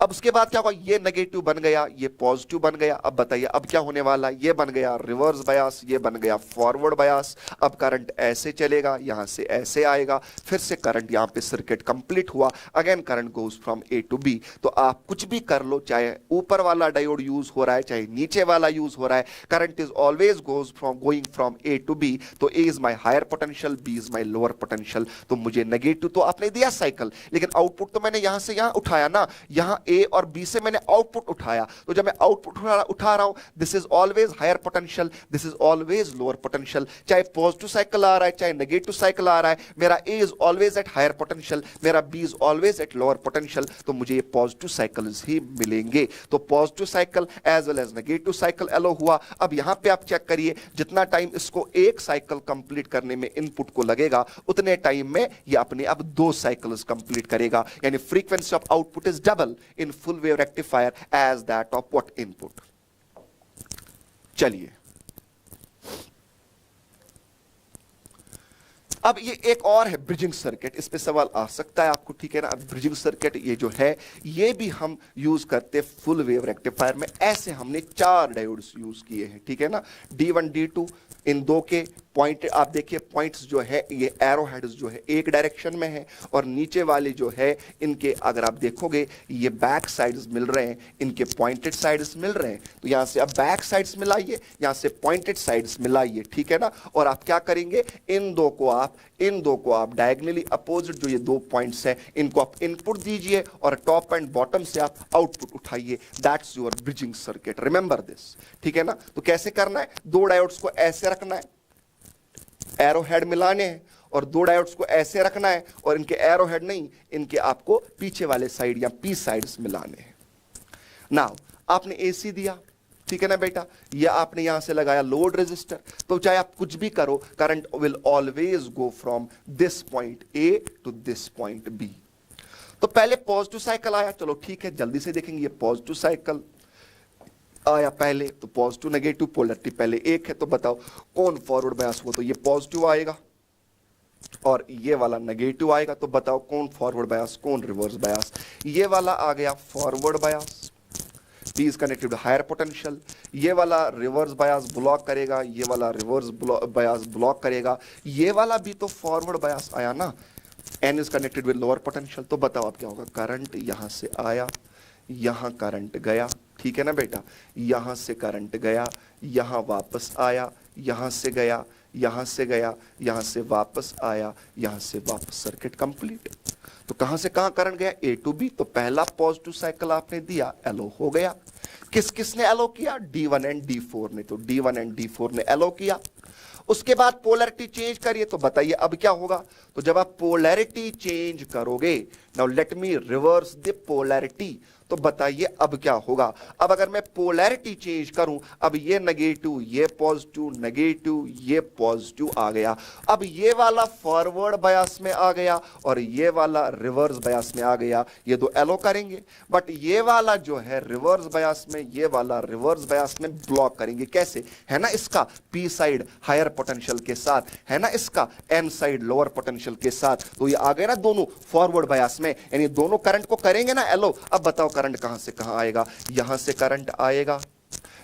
अब उसके बाद क्या होगा? ये नेगेटिव बन गया, ये पॉजिटिव बन गया। अब बताइए अब क्या होने वाला? ये बन गया रिवर्स बायस, ये बन गया फॉरवर्ड बायस। अब करंट ऐसे चलेगा, यहां से ऐसे आएगा, फिर से करंट यहां पे सर्किट कंप्लीट हुआ। Again current goes from A to B. तो आप कुछ भी कर लो, चाहे ऊपर वाला डायोड यूज हो रहा है, चाहे नीचे वाला यूज हो रहा है, current is always goes from going from A to B. तो A is my higher potential, B is my lower potential. तो मुझे नेगेटिव तो आपने दिया साइकिल, लेकिन आउटपुट तो मैंने यहां से यहां उठाया ना, यहां ए और बी से मैंने आउटपुट उठाया। तो जब मैं आउटपुट उठा रहा हूं, this is always higher potential, this is always lower potential. चाहे पॉजिटिव साइकिल आ रहा है, चाहे नेगेटिव साइकिल आ रहा है, मेरा A is always at higher potential, मेरा B is always at lower potential. तो मुझे ये पॉजिटिव साइकिल्स ही मिलेंगे। तो positive cycle as well as negative cycle allow हुआ। अब यहां पे आप चेक करिए, जितना टाइम इसको एक साइकिल कंप्लीट करने में इनपुट को लगेगा, उतने टाइम में ये अपने अब दो साइकिल्स कंप्लीट करेगा। यानी frequency of output is double in full wave rectifier as that of what? Input. चलिए अब ये एक और है ब्रिजिंग सर्किट, इस पे सवाल आ सकता है आपको, ठीक है ना। ब्रिजिंग सर्किट ये जो है, ये भी हम यूज करते फुल वेव रेक्टिफायर में। ऐसे हमने 4 डायोड्स यूज किए हैं, ठीक है ना। D1 D2, इन दो के पॉइंट आप देखिए, पॉइंट्स जो है ये एरो हेड्स जो है एक डायरेक्शन में है, और नीचे वाले जो है इनके अगर आप देखोगे ये बैक साइड्स मिल रहे हैं, इनके पॉइंटेड साइड्स मिल रहे हैं। तो यहां से अब बैक साइड्स मिलाइए, यहां से पॉइंटेड साइड्स मिलाइए, ठीक है ना। और आप क्या करेंगे? इन दो को आप डायगोनली अपोजिट जो ये 2 पॉइंट्स हैं, इनको आप इनपुट दीजिए और टॉप एंड बॉटम से आप आउटपुट उठाइए। That's your bridging circuit, remember this, ठीक है ना। तो कैसे करना है? 2 डायोड्स को ऐसे रखना है, एरो हेड मिलाने हैं, और 2 डायोड्स को ऐसे रखना है, और इनके एरो हेड नहीं, इनके आपको पीछे वाले साइड या पी साइड्स मिलाने हैं। नाउ आपने एसी दिया, ठीक है ना बेटा, या आपने यहां से लगाया लोड रेजिस्टर। तो चाहे आप कुछ भी करो, current will always go from this point A to this point B. तो पहले पॉजिटिव साइकिल आया, चलो ठीक है, जल्दी से देखेंगे। ये पॉजिटिव साइकिल आया पहले, तो पॉजिटिव नेगेटिव पोलैरिटी पहले एक है। तो बताओ कौन फॉरवर्ड बायस हुआ? तो ये पॉजिटिव आएगा और ये वाला नेगेटिव आएगा। तो बताओ कौन फॉरवर्ड बायस, कौन रिवर्स बायस? ये वाला आ गया forward bias, P is connected to higher potential। ये वाला रिवर्स बायस ब्लॉक करेगा, ये वाला रिवर्स बायस ब्लॉक करेगा, ये वाला भी तो फॉरवर्ड बायस आया ना। N is connected with lower potential। तो बताओ अब क्या होगा? करंट यहां से आया, यहां करंट गया, ठीक है ना बेटा, यहां से करंट गया, यहां वापस आया, यहां से गया, यहां से गया, यहां से वापस आया, यहां से वापस, सर्किट कंप्लीट। तो कहां से कहां करंट गया? ए टू बी। तो पहला पॉजिटिव साइकिल आपने दिया, एलो हो गया। किसने एलो किया? D1 एंड D4 ने। तो D1 एंड D4 ने एलो किया। उसके बाद पोलैरिटी चेंज करिए। तो बताइए अब क्या होगा? तो जब आप पोलैरिटी चेंज करोगे, now let me reverse the polarity, तो बताइए अब क्या होगा? अब अगर मैं पोलैरिटी चेंज करूं, अब ये नेगेटिव, ये पॉजिटिव, नेगेटिव, ये पॉजिटिव आ गया। अब ये वाला फॉरवर्ड बायस में आ गया और ये वाला रिवर्स बायस में आ गया। ये दो एलो करेंगे, बट ये वाला जो है रिवर्स बायस में, ये वाला रिवर्स बायस में ब्लॉक करेंगे। कैसे? है ना इसका पी साइड हायर पोटेंशियल के साथ, है ना इसका एन साइड लोअर पोटेंशियल के साथ। तो ये आ गए ना दोनों फॉरवर्ड बायस में, यानी दोनों करंट को करेंगे ना एलो। अब बताओ करंट कहां से कहां आएगा? यहां से करंट आएगा,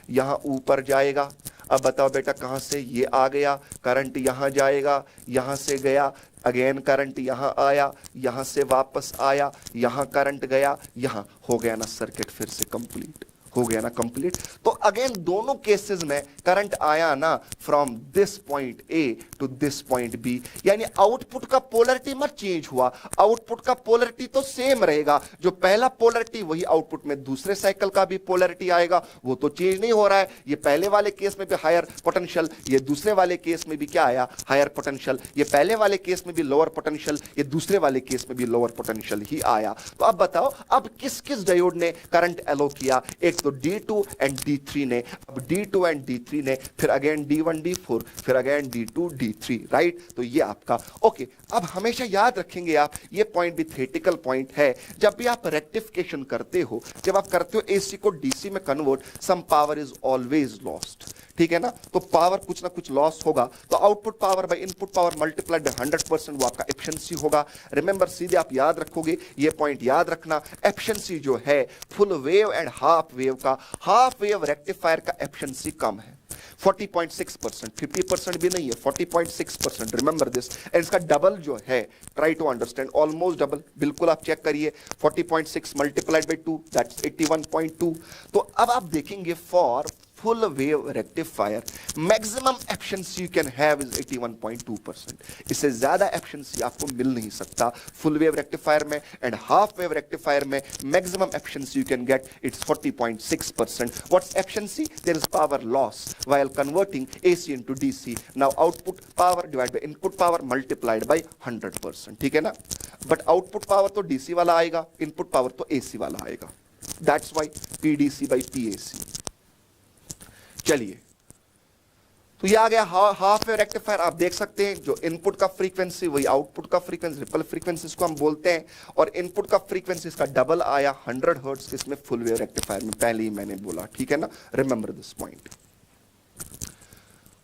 यहां ऊपर जाएगा। अब बताओ बेटा कहां से? ये आ गया करंट, यहां जाएगा, यहां से गया, अगेन करंट यहां आया, यहां से वापस आया, यहां करंट गया, यहां हो गया ना सर्किट, फिर से कंप्लीट हो गया ना कंप्लीट। तो अगेन दोनों केसेस में करंट आया ना from this point A to this point B, यानी आउटपुट का पोलैरिटी मत चेंज हुआ, आउटपुट का पोलैरिटी तो सेम रहेगा। जो पहला पोलैरिटी वही आउटपुट में दूसरे साइकिल का भी पोलैरिटी आएगा, वो तो चेंज नहीं हो रहा है। ये पहले वाले केस में भी हायर पोटेंशियल, ये दूसरे वाले केस में भी क्या आया? Higher potential. ये पहले वाले केस में भी लोअर पोटेंशियल, ये दूसरे वाले केस में भी लोअर पोटेंशियल ही आया। तो अब बताओ अब किस किस डायोड ने करंट एलो किया? एक तो D2 एंड D3 ने, अब D2 एंड D3 ने, फिर अगेन D1 D4, फिर अगेन D2 D3, राइट। तो ये आपका ओके। अब हमेशा याद रखेंगे आप, ये पॉइंट भी थ्योरेटिकल पॉइंट है, जब भी आप रेक्टिफिकेशन करते हो, जब आप करते हो एसी को डीसी में convert, some power is always lost, ठीक है ना। तो पावर कुछ ना कुछ लॉस होगा, तो output power by input power multiplied 100% वो आपका एफिशिएंसी होगा। रिमेंबर, सीधे आप याद रखोगे, ये पॉइंट याद रखना, एफिशिएंसी जो है full wave and half wave का, हाफ वेव रेक्टिफायर का एफिशिएंसी कम है 40.6%, 50% भी नहीं है, 40.6%, रिमेंबर दिस। एंड इसका डबल जो है, try to understand, almost double, बिल्कुल आप चेक करिए, 40.6 मल्टीप्लाइड बाय 2 दैट्स 81.2। तो अब आप देखेंगे for full wave rectifier maximum efficiency you can have is 81.2%, इससे ज्यादा efficiency आपको मिल नहीं सकता full wave rectifier में, and half wave rectifier में maximum efficiency you can get it's 40.6%. what's efficiency? There is power loss while converting AC into DC. now output power divided by input power multiplied by 100%, ठीक है ना। but output power तो DC वाला आएगा, input power तो AC वाला आएगा, that's why PDC by PAC। चलिए, तो ये आ गया हाफ वेव रेक्टिफायर। आप देख सकते हैं जो इनपुट का फ्रीक्वेंसी वही आउटपुट का फ्रीक्वेंसी, रिपल फ्रीक्वेंसी इसको हम बोलते हैं, और इनपुट का फ्रीक्वेंसी इसका डबल आया 100 हर्ट्ज किसमें, फुल वेव रेक्टिफायर में, पहले ही मैंने बोला, ठीक है ना। Remember this point.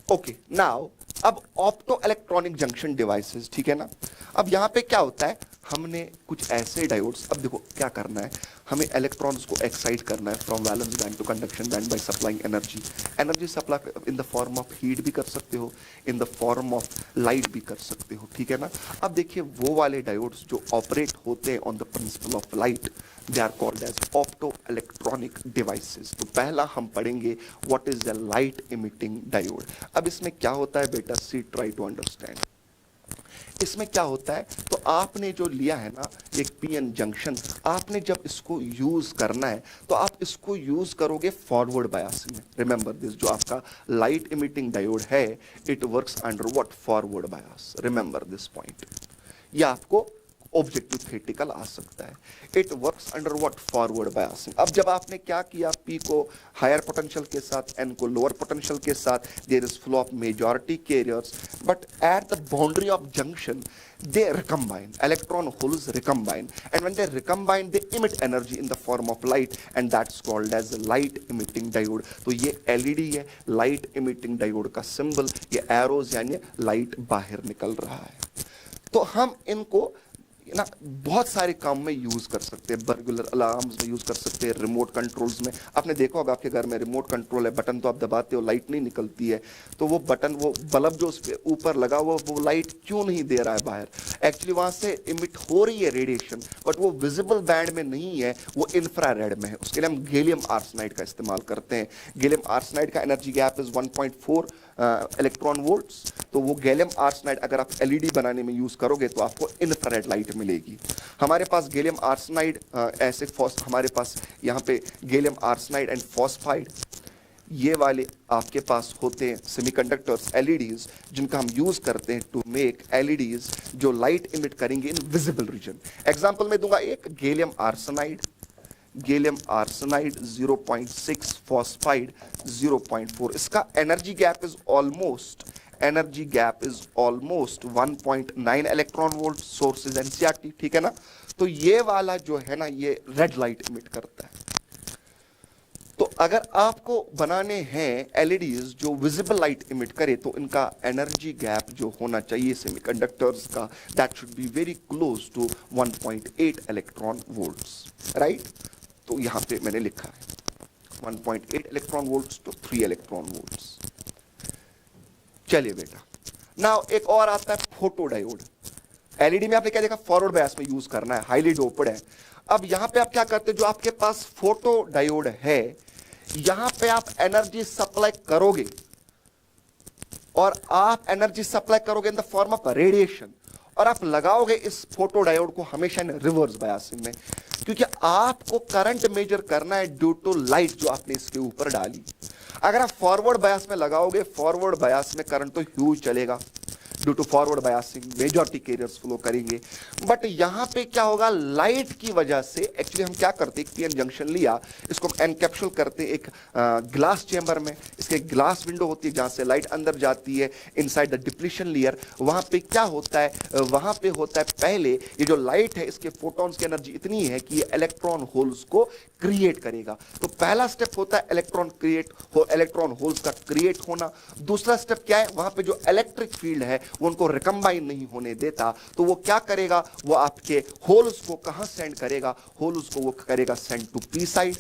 Okay, now अब ऑप्टो इलेक्ट्रॉनिक जंक्शन डिवाइसेस, ठीक है ना। अब यहां पे क्या होता है, हमने कुछ ऐसे डायोड्स, अब देखो क्या करना है, हमें इलेक्ट्रॉन्स को एक्साइट करना है from valence band to conduction band by supplying energy. Energy supply in the form of heat भी कर सकते हो, in the form of light भी कर सकते हो, ठीक है ना। अब देखिए वो वाले डायोड्स जो ऑपरेट होते हैं on the principle of light, they are called as opto electronic devices. तो पहला हम पढ़ेंगे what is the light emitting diode. अब इसमें क्या होता है बेटा, सी ट्राई टू अंडरस्टैंड। इसमें क्या होता है, तो आपने जो लिया है ना एक पीएन जंक्शन, आपने जब इसको यूज करना है तो आप इसको यूज करोगे फॉरवर्ड बायसिंग में। रिमेंबर दिस, जो आपका लाइट इमिटिंग डायोड है it works under what, forward bias. Remember this point, यह आपको ऑब्जेक्टिव थ्योरेटिकल आ सकता है। It works under what, forward biasing. अब जब आपने क्या किया, पी को हायर पोटेंशियल के साथ, एन को लोअर पोटेंशियल के साथ, there is flow of majority carriers, but at the boundary of junction they recombine, electron holes recombine, and when they recombine they emit energy in the form of light, and that's called as light emitting diode। तो ये LED है, light emitting diode का सिंबल, ये एरोज यानी लाइट बाहर निकल रहा है। तो हम इनको ना बहुत सारे काम में यूज कर सकते हैं, बर्गुलर अलार्म्स में यूज कर सकते हैं, रिमोट कंट्रोल्स में। आपने देखा होगा आपके घर में रिमोट कंट्रोल है, बटन तो आप दबाते हो लाइट नहीं निकलती है, तो वो बटन, वो बल्ब जो उस पे ऊपर लगा हुआ वो लाइट क्यों नहीं दे रहा है बाहर, एक्चुअली वहां से इमिट हो रही है रेडिएशन, बट वो विजिबल बैंड में नहीं है, वो इंफ्रारेड में है। उसके लिए हम गैलियम आर्सेनाइड का इस्तेमाल करते हैं। गैलियम आर्सेनाइड का एनर्जी गैप इज 1.4 इलेक्ट्रॉन वोल्ट्स। तो वो गैलियम आर्सेनाइड अगर आप एलईडी बनाने में यूज करोगे तो आपको इंफ्रारेड लाइट मिलेगी। हमारे पास गैलियम आर्सेनाइड ऐसे हमारे पास यहाँ पे गैलियम आर्सेनाइड एंड फॉस्फाइड, ये वाले आपके पास होते हैं सेमीकंडक्टर्स, एलईडीज, जिनका हम यूज करते हैं टू मेक एलईडीज जो लाइट इमिट करेंगे इन विजिबल रीजन। एग्जांपल मैं दूंगा एक, गैलियम आर्सेनाइड 0.6, फॉस्फाइड 0.4। इसका energy gap is almost 1.9 electron volt, sources NCERT, ठीक है ना। तो ये वाला जो है ना ये रेड लाइट इमिट करता है। तो अगर आपको बनाने हैं एलईडीज जो विजिबल लाइट इमिट करे तो इनका एनर्जी गैप जो होना चाहिए सेमीकंडक्टर्स का, that should be very close to 1.8 electron volts, right. तो यहां पे मैंने लिखा है 1.8 इलेक्ट्रॉन वोल्ट्स तो 3 इलेक्ट्रॉन वोल्ट्स। चलिए बेटा, नाउ एक और आता है फोटो डायोड। एलईडी में आपने क्या देखा, फॉरवर्ड बायस में यूज करना है, हाईली डोप्ड है। अब यहां पे आप क्या करते हो, जो आपके पास फोटो डायोड है यहां पे आप एनर्जी सप्लाई करोगे, और आप एनर्जी सप्लाई करोगे इन द फॉर्म ऑफ रेडिएशन, और आप लगाओगे इस फोटो डायोड को हमेशा इन रिवर्स बायसिंग में, क्योंकि आपको करंट मेजर करना है ड्यू टू लाइट जो आपने इसके ऊपर डाली। अगर आप फॉरवर्ड बायस में लगाओगे, फॉरवर्ड बायस में करंट तो ह्यूज चलेगा, due to forward biasing majority carriers flow करेंगे। बट यहां पे क्या होगा, लाइट की वजह से एक्चुअली हम क्या करते हैं, पीएन जंक्शन लिया, इसको हम एनकैप्सूल करते हैं एक ग्लास चेंबर में, इसके ग्लास विंडो होती है जहां से लाइट अंदर जाती है इनसाइड द डिप्लीशन लेयर। वहां पे क्या होता है, वहां पे होता है पहले ये जो लाइट है इसके फोटॉन्स की एनर्जी इतनी है कि ये इलेक्ट्रॉन होल्स को क्रिएट करेगा। तो पहला स्टेप होता है इलेक्ट्रॉन होल्स का क्रिएट होना। दूसरा स्टेप क्या है, वहां पे जो इलेक्ट्रिक फील्ड है वो उनको रिकम्बाइन नहीं होने देता, तो वो क्या करेगा, वो आपके होल्स को कहां सेंड करेगा, होल्स को वो करेगा send to P side,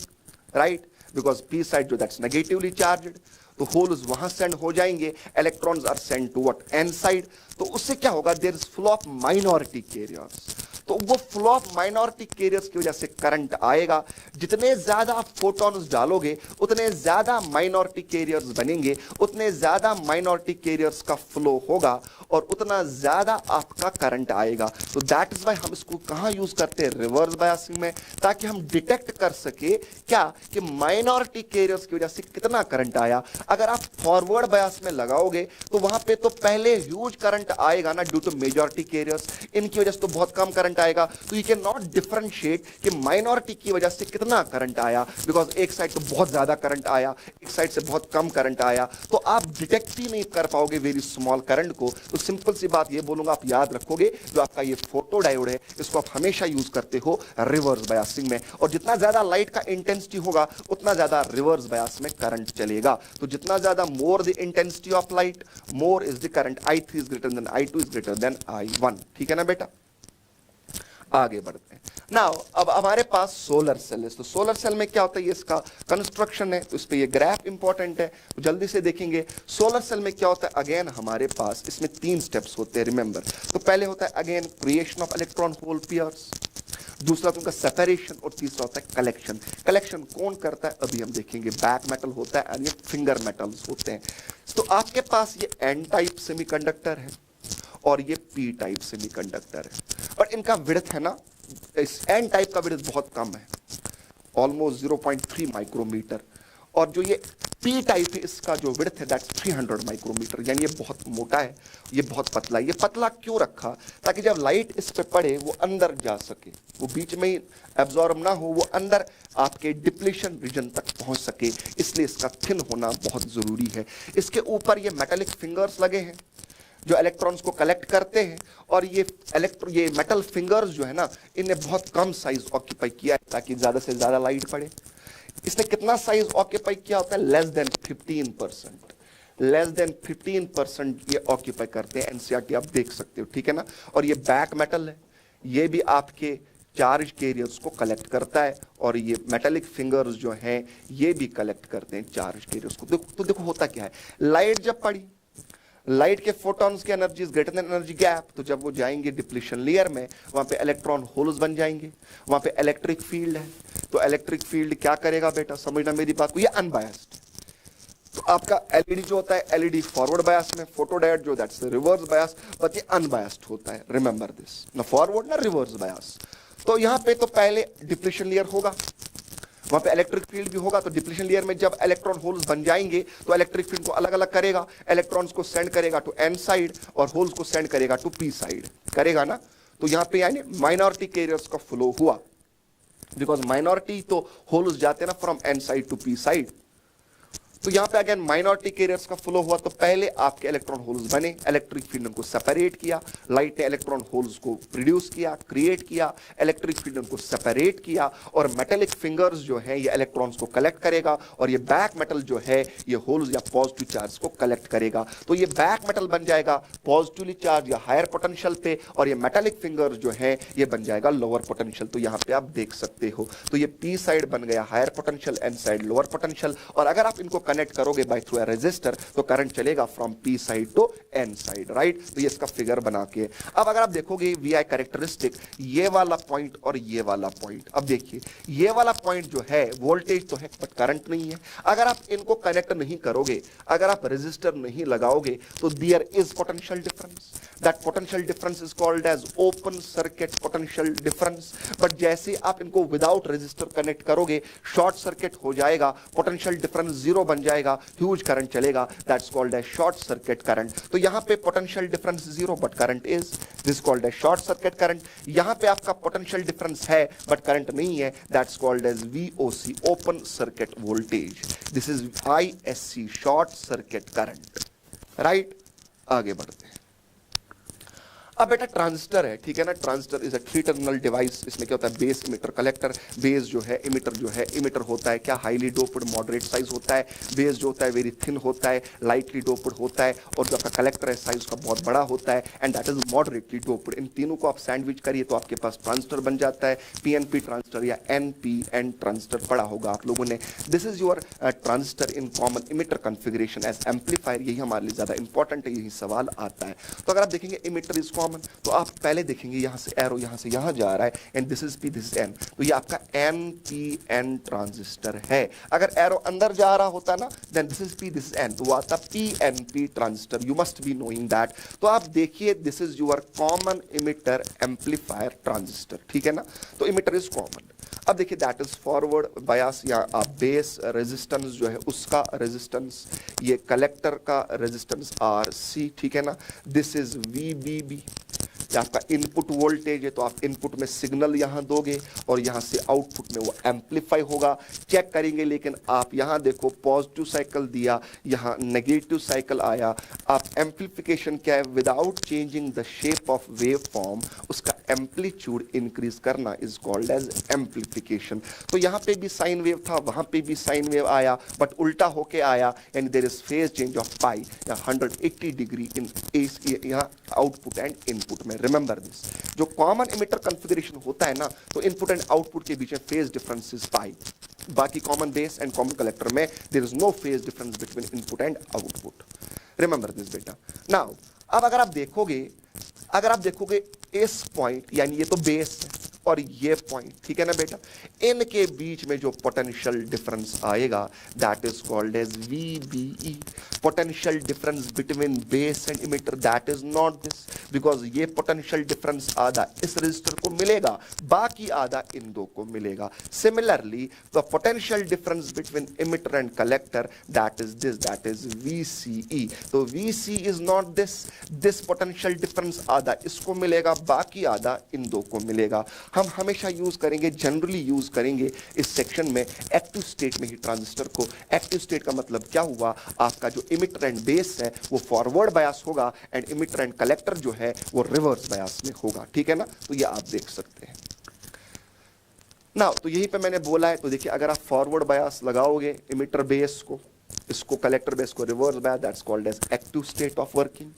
right, because P side जो दैट्स नेगेटिवली चार्ज्ड, तो होल्स वहां सेंड हो जाएंगे, electrons are send to what, N side. तो उससे क्या होगा, there is flow of minority carriers. तो वो फ्लो ऑफ माइनॉरिटी कैरियर्स की वजह से करंट आएगा। जितने ज्यादा आप फोटॉन्स डालोगे उतने ज्यादा माइनॉरिटी कैरियर्स बनेंगे, उतने ज्यादा माइनॉरिटी कैरियर्स का फ्लो होगा और उतना ज्यादा आपका करंट आएगा। तो दैट इज व्हाई हम इसको कहां यूज करते हैं, रिवर्स बायसिंग में, ताकि हम डिटेक्ट कर सके क्या कि माइनॉरिटी कैरियर्स की वजह से कितना करंट आया। अगर आप फॉरवर्ड बायस में लगाओगे तो वहां पे तो पहले ह्यूज करंट आएगा ना, ड्यू टू मेजॉरिटी कैरियर्स, इनकी वजह से तो बहुत कम करंट आएगा। तो यू कैन नॉट डिफरेंशिएट कि माइनॉरिटी की वजह से कितना करंट आया, बिकॉज एक साइड तो बहुत ज्यादा करंट आया, एक साइड से बहुत कम करंट आया, तो आप डिटेक्ट ही नहीं कर पाओगे वेरी स्मॉल करंट को। तो सिंपल सी बात ये बोलूंगा, आप याद रखोगे, जो आपका ये फोटो डायोड है इसको आप हमेशा यूज करते हो रिवर्स बायसिंग में, और जितना ज्यादा लाइट का इंटेंसिटी होगा उतना ज्यादा रिवर्स बायस में करंट चलेगा। तो जितना ज्यादा more the intensity of light more is the current, I3 is greater then I2 is greater then I1, ठीक है ना बेटा। आगे बढ़ते हैं। नाउ अब हमारे पास सोलर सेल है। तो सोलर सेल में क्या होता है, ये इसका कंस्ट्रक्शन है, तो इस पे ये ग्राफ इंपॉर्टेंट है, तो जल्दी से देखेंगे। सोलर सेल में क्या होता है, अगेन हमारे पास इसमें 3 स्टेप्स होते हैं, रिमेंबर। तो पहले होता है again creation of electron hole pairs, दूसरा तो उनका सेपरेशन, और तीसरा होता है कलेक्शन। कलेक्शन कौन करता है अभी हम देखेंगे, बैक मेटल होता है और ये फिंगर मेटल्स होते हैं। तो आपके पास ये एन टाइप सेमीकंडक्टर है और ये पी टाइप सेमीकंडक्टर है, और इनका विड्थ है ना, इस एन टाइप का विड्थ बहुत कम है, ऑलमोस्ट 0.3 माइक्रोमीटर, और जो ये पी टाइप है इसका जो विड्थ है दैट्स 300 माइक्रोमीटर, यानी ये बहुत मोटा है, ये बहुत पतला है। ये पतला क्यों रखा, ताकि जब लाइट इस पे पड़े वो अंदर जा सके, वो बीच में ही एब्जॉर्ब ना हो, वो अंदर आपके डिप्लीशन रीजन तक पहुंच सके, इसलिए इसका थिन होना बहुत जरूरी है। इसके ऊपर ये मेटालिक फिंगर्स लगे हैं जो इलेक्ट्रॉन्स को कलेक्ट करते हैं, और ये मेटल फिंगर्स जो है ना, इन्हें बहुत कम साइज ऑक्यूपाई किया है ताकि ज्यादा से ज्यादा लाइट पड़े। इसने कितना साइज ऑक्यूपाई किया होता है, लेस देन 15%, लेस देन 15% ये ऑक्यूपाई करते हैं। एनसीईआरटी आप देख सकते हो, ठीक है ना। और ये बैक मेटल है, ये भी आपके चार्ज कैरियर्स को कलेक्ट करता है, और ये मेटालिक फिंगर्स जो हैं ये भी कलेक्ट करते हैं चार्ज कैरियर्स को। तो देखो होता क्या है, लाइट जब पड़ी, लाइट के फोटॉन्स की energy is greater then energy gap, तो जब वो जाएंगे डिप्लीशन लेयर में, वहां पे इलेक्ट्रॉन होल्स बन जाएंगे, वहां पे इलेक्ट्रिक फील्ड है। तो इलेक्ट्रिक फील्ड क्या करेगा बेटा, समझना मेरी बात को, ये अनबायस्ड। तो आपका एलईडी जो होता है, एलईडी फॉरवर्ड बायस में, फोटोडायोड जो दैट्स रिवर्स बायस, बट ये अनबायस्ड होता है, रिमेंबर दिस, ना फॉरवर्ड ना रिवर्स बायस। तो यहां पे तो पहले डिप्लीशन लेयर होगा, वहां पे इलेक्ट्रिक फील्ड भी होगा। तो डिप्लीशन लेयर में जब इलेक्ट्रॉन होल्स बन जाएंगे तो इलेक्ट्रिक फील्ड को अलग अलग करेगा, इलेक्ट्रॉन्स को सेंड करेगा टू एन साइड और होल्स को सेंड करेगा टू पी साइड, करेगा ना। तो यहां पे यानी माइनॉरिटी कैरियर्स का फ्लो हुआ, बिकॉज माइनॉरिटी तो होल्स जाते हैं ना from N side to P side. तो यहां पे अगेन माइनॉरिटी कैरियर्स का फ्लो हुआ, तो पहले आपके इलेक्ट्रॉन होल्स बने, इलेक्ट्रिक फील्ड को सेपरेट किया, लाइट ने इलेक्ट्रॉन होल्स को प्रोड्यूस किया, क्रिएट किया, इलेक्ट्रिक फील्ड को सेपरेट किया, और मेटालिक फिंगर्स जो है ये इलेक्ट्रॉन्स को कलेक्ट करेगा, और ये बैक मेटल जो है ये होल्स या पॉजिटिव चार्ज को कलेक्ट करेगा। तो ये बैक मेटल बन जाएगा पॉजिटिवली चार्ज या हायर पोटेंशियल पे, और ये मेटालिक फिंगर जो है ये बन जाएगा लोअर पोटेंशियल। तो यहां पे आप देख सकते हो, तो ये पी साइड बन गया higher potential, N side lower potential, और अगर आप इनको कनेक्ट करोगे बाय थ्रू अ रेजिस्टर तो करंट चलेगा from P side to N side, right. तो ये इसका फिगर बना के, अब अगर आप देखोगे वीआई कैरेक्टरिस्टिक, ये वाला पॉइंट और ये वाला पॉइंट, अब देखिए ये वाला पॉइंट जो है वोल्टेज तो है बट करंट नहीं है। अगर आप इनको कनेक्ट नहीं करोगे, अगर आप रेजिस्टर नहीं लगाओगे, तो there is potential difference. That potential difference is called as open circuit potential difference. But जैसे आप इनको विदाउट रेजिस्टर कनेक्ट करोगे शॉर्ट सर्किट हो जाएगा, पोटेंशियल डिफरेंस जीरो बन जाएगा, ह्यूज करंट चलेगा, that's called as short circuit current. तो यहां पे potential difference zero but current is this called as short circuit current. यहां पे आपका पोटेंशियल डिफरेंस है बट करंट नहीं है, that's called as VOC open circuit voltage. This is ISC short circuit current, right. आगे बढ़ते हैं। अब बेटा ट्रांजिस्टर है, ठीक है ना। Transistor is a three terminal device. इसमें क्या होता है, बेस इमिटर कलेक्टर। बेस जो है इमिटर होता है क्या, हाईली डोप्ड मॉडरेट साइज होता है। बेस जो होता है वेरी थिन होता है, लाइटली डोप्ड होता है, और जो आपका कलेक्टर है साइज का बहुत बड़ा होता है, and that is moderately doped. इन तीनों को आप सैंडविच करिए तो आपके पास ट्रांजिस्टर बन जाता है। पीएनपी ट्रांजिस्टर या एनपीएन ट्रांजिस्टर पढ़ा होगा आप लोगों ने। This is your transistor in common emitter configuration as amplifier. यही हमारे लिए ज्यादा इंपॉर्टेंट है, यही सवाल आता है। तो अगर आप देखेंगे इमिटर इज कॉमन, तो आप पहले देखेंगे यहां से एरो यहां से यहां जा रहा है, and this is P this is N, तो ये आपका एनपीएन ट्रांजिस्टर है। अगर एरो अंदर जा रहा होता ना, then this is P this is N, तो वो आता PNP transistor. You must be knowing that. तो आप देखिए this is your common emitter amplifier transistor, ठीक है ना। तो इमिटर इज कॉमन। अब देखिए दैट इज फॉरवर्ड बायस या बेस रेजिस्टेंस जो है उसका रेजिस्टेंस, ये कलेक्टर का रेजिस्टेंस आर सी, ठीक है ना। दिस इज वीबीबी, आपका इनपुट वोल्टेज है, तो आप इनपुट में सिग्नल यहां दोगे और यहां से आउटपुट में वो एम्पलीफाई होगा। चेक करेंगे, लेकिन आप यहां देखो पॉजिटिव साइकिल दिया, यहां नेगेटिव साइकिल आया। आप एम्पलीफिकेशन क्या है, without changing the shape of wave form उसका एम्पलीट्यूड इंक्रीज करना इज कॉल्ड एज एम्पलीफिकेशन। तो यहां पे भी साइन वेव था, वहां पे भी साइन वेव आया, बट उल्टा होके आया, and there is phase change of pi या 180 डिग्री इन यहां आउटपुट एंड इनपुट में। रिमेंबर दिस, जो कॉमन इमिटर कॉन्फ़िगरेशन होता है ना, तो इनपुट एंड आउटपुट के बीच में फेज डिफरेंस इज पाई। बाकी common base and common collector में there is no phase difference between input and output. Remember this बेटा। नाउ अब अगर आप देखोगे इस पॉइंट, यानी ये तो बेस है और ये पॉइंट, ठीक है ना बेटा, इनके बीच में जो पोटेंशियल डिफरेंस आएगा that is called as VBE. Potential difference between base and emitter, that is not this, because ये पोटेंशियल डिफरेंस आधा इस रजिस्टर को मिलेगा, बाकी आधा इन दो को मिलेगा। Similarly the potential difference between emitter and collector that is this, that is VCE. तो VC is not this potential difference आधा इसको मिलेगा, बाकी आधा इन दो को मिलेगा। हम हमेशा यूज करेंगे, जनरली यूज करेंगे इस सेक्शन में एक्टिव स्टेट में ही ट्रांजिस्टर को। एक्टिव स्टेट का मतलब क्या हुआ, आपका जो इमिटर एंड बेस है वो फॉरवर्ड बायस होगा, एंड इमिटर एंड कलेक्टर जो है वो रिवर्स बायस में होगा, ठीक है ना। तो ये आप देख सकते हैं ना। तो यही पे मैंने बोला है, तो देखिए अगर आप फॉरवर्ड बायस लगाओगे इमिटर बेस को, इसको कलेक्टर बेस को reverse bias, that's called as active state of working.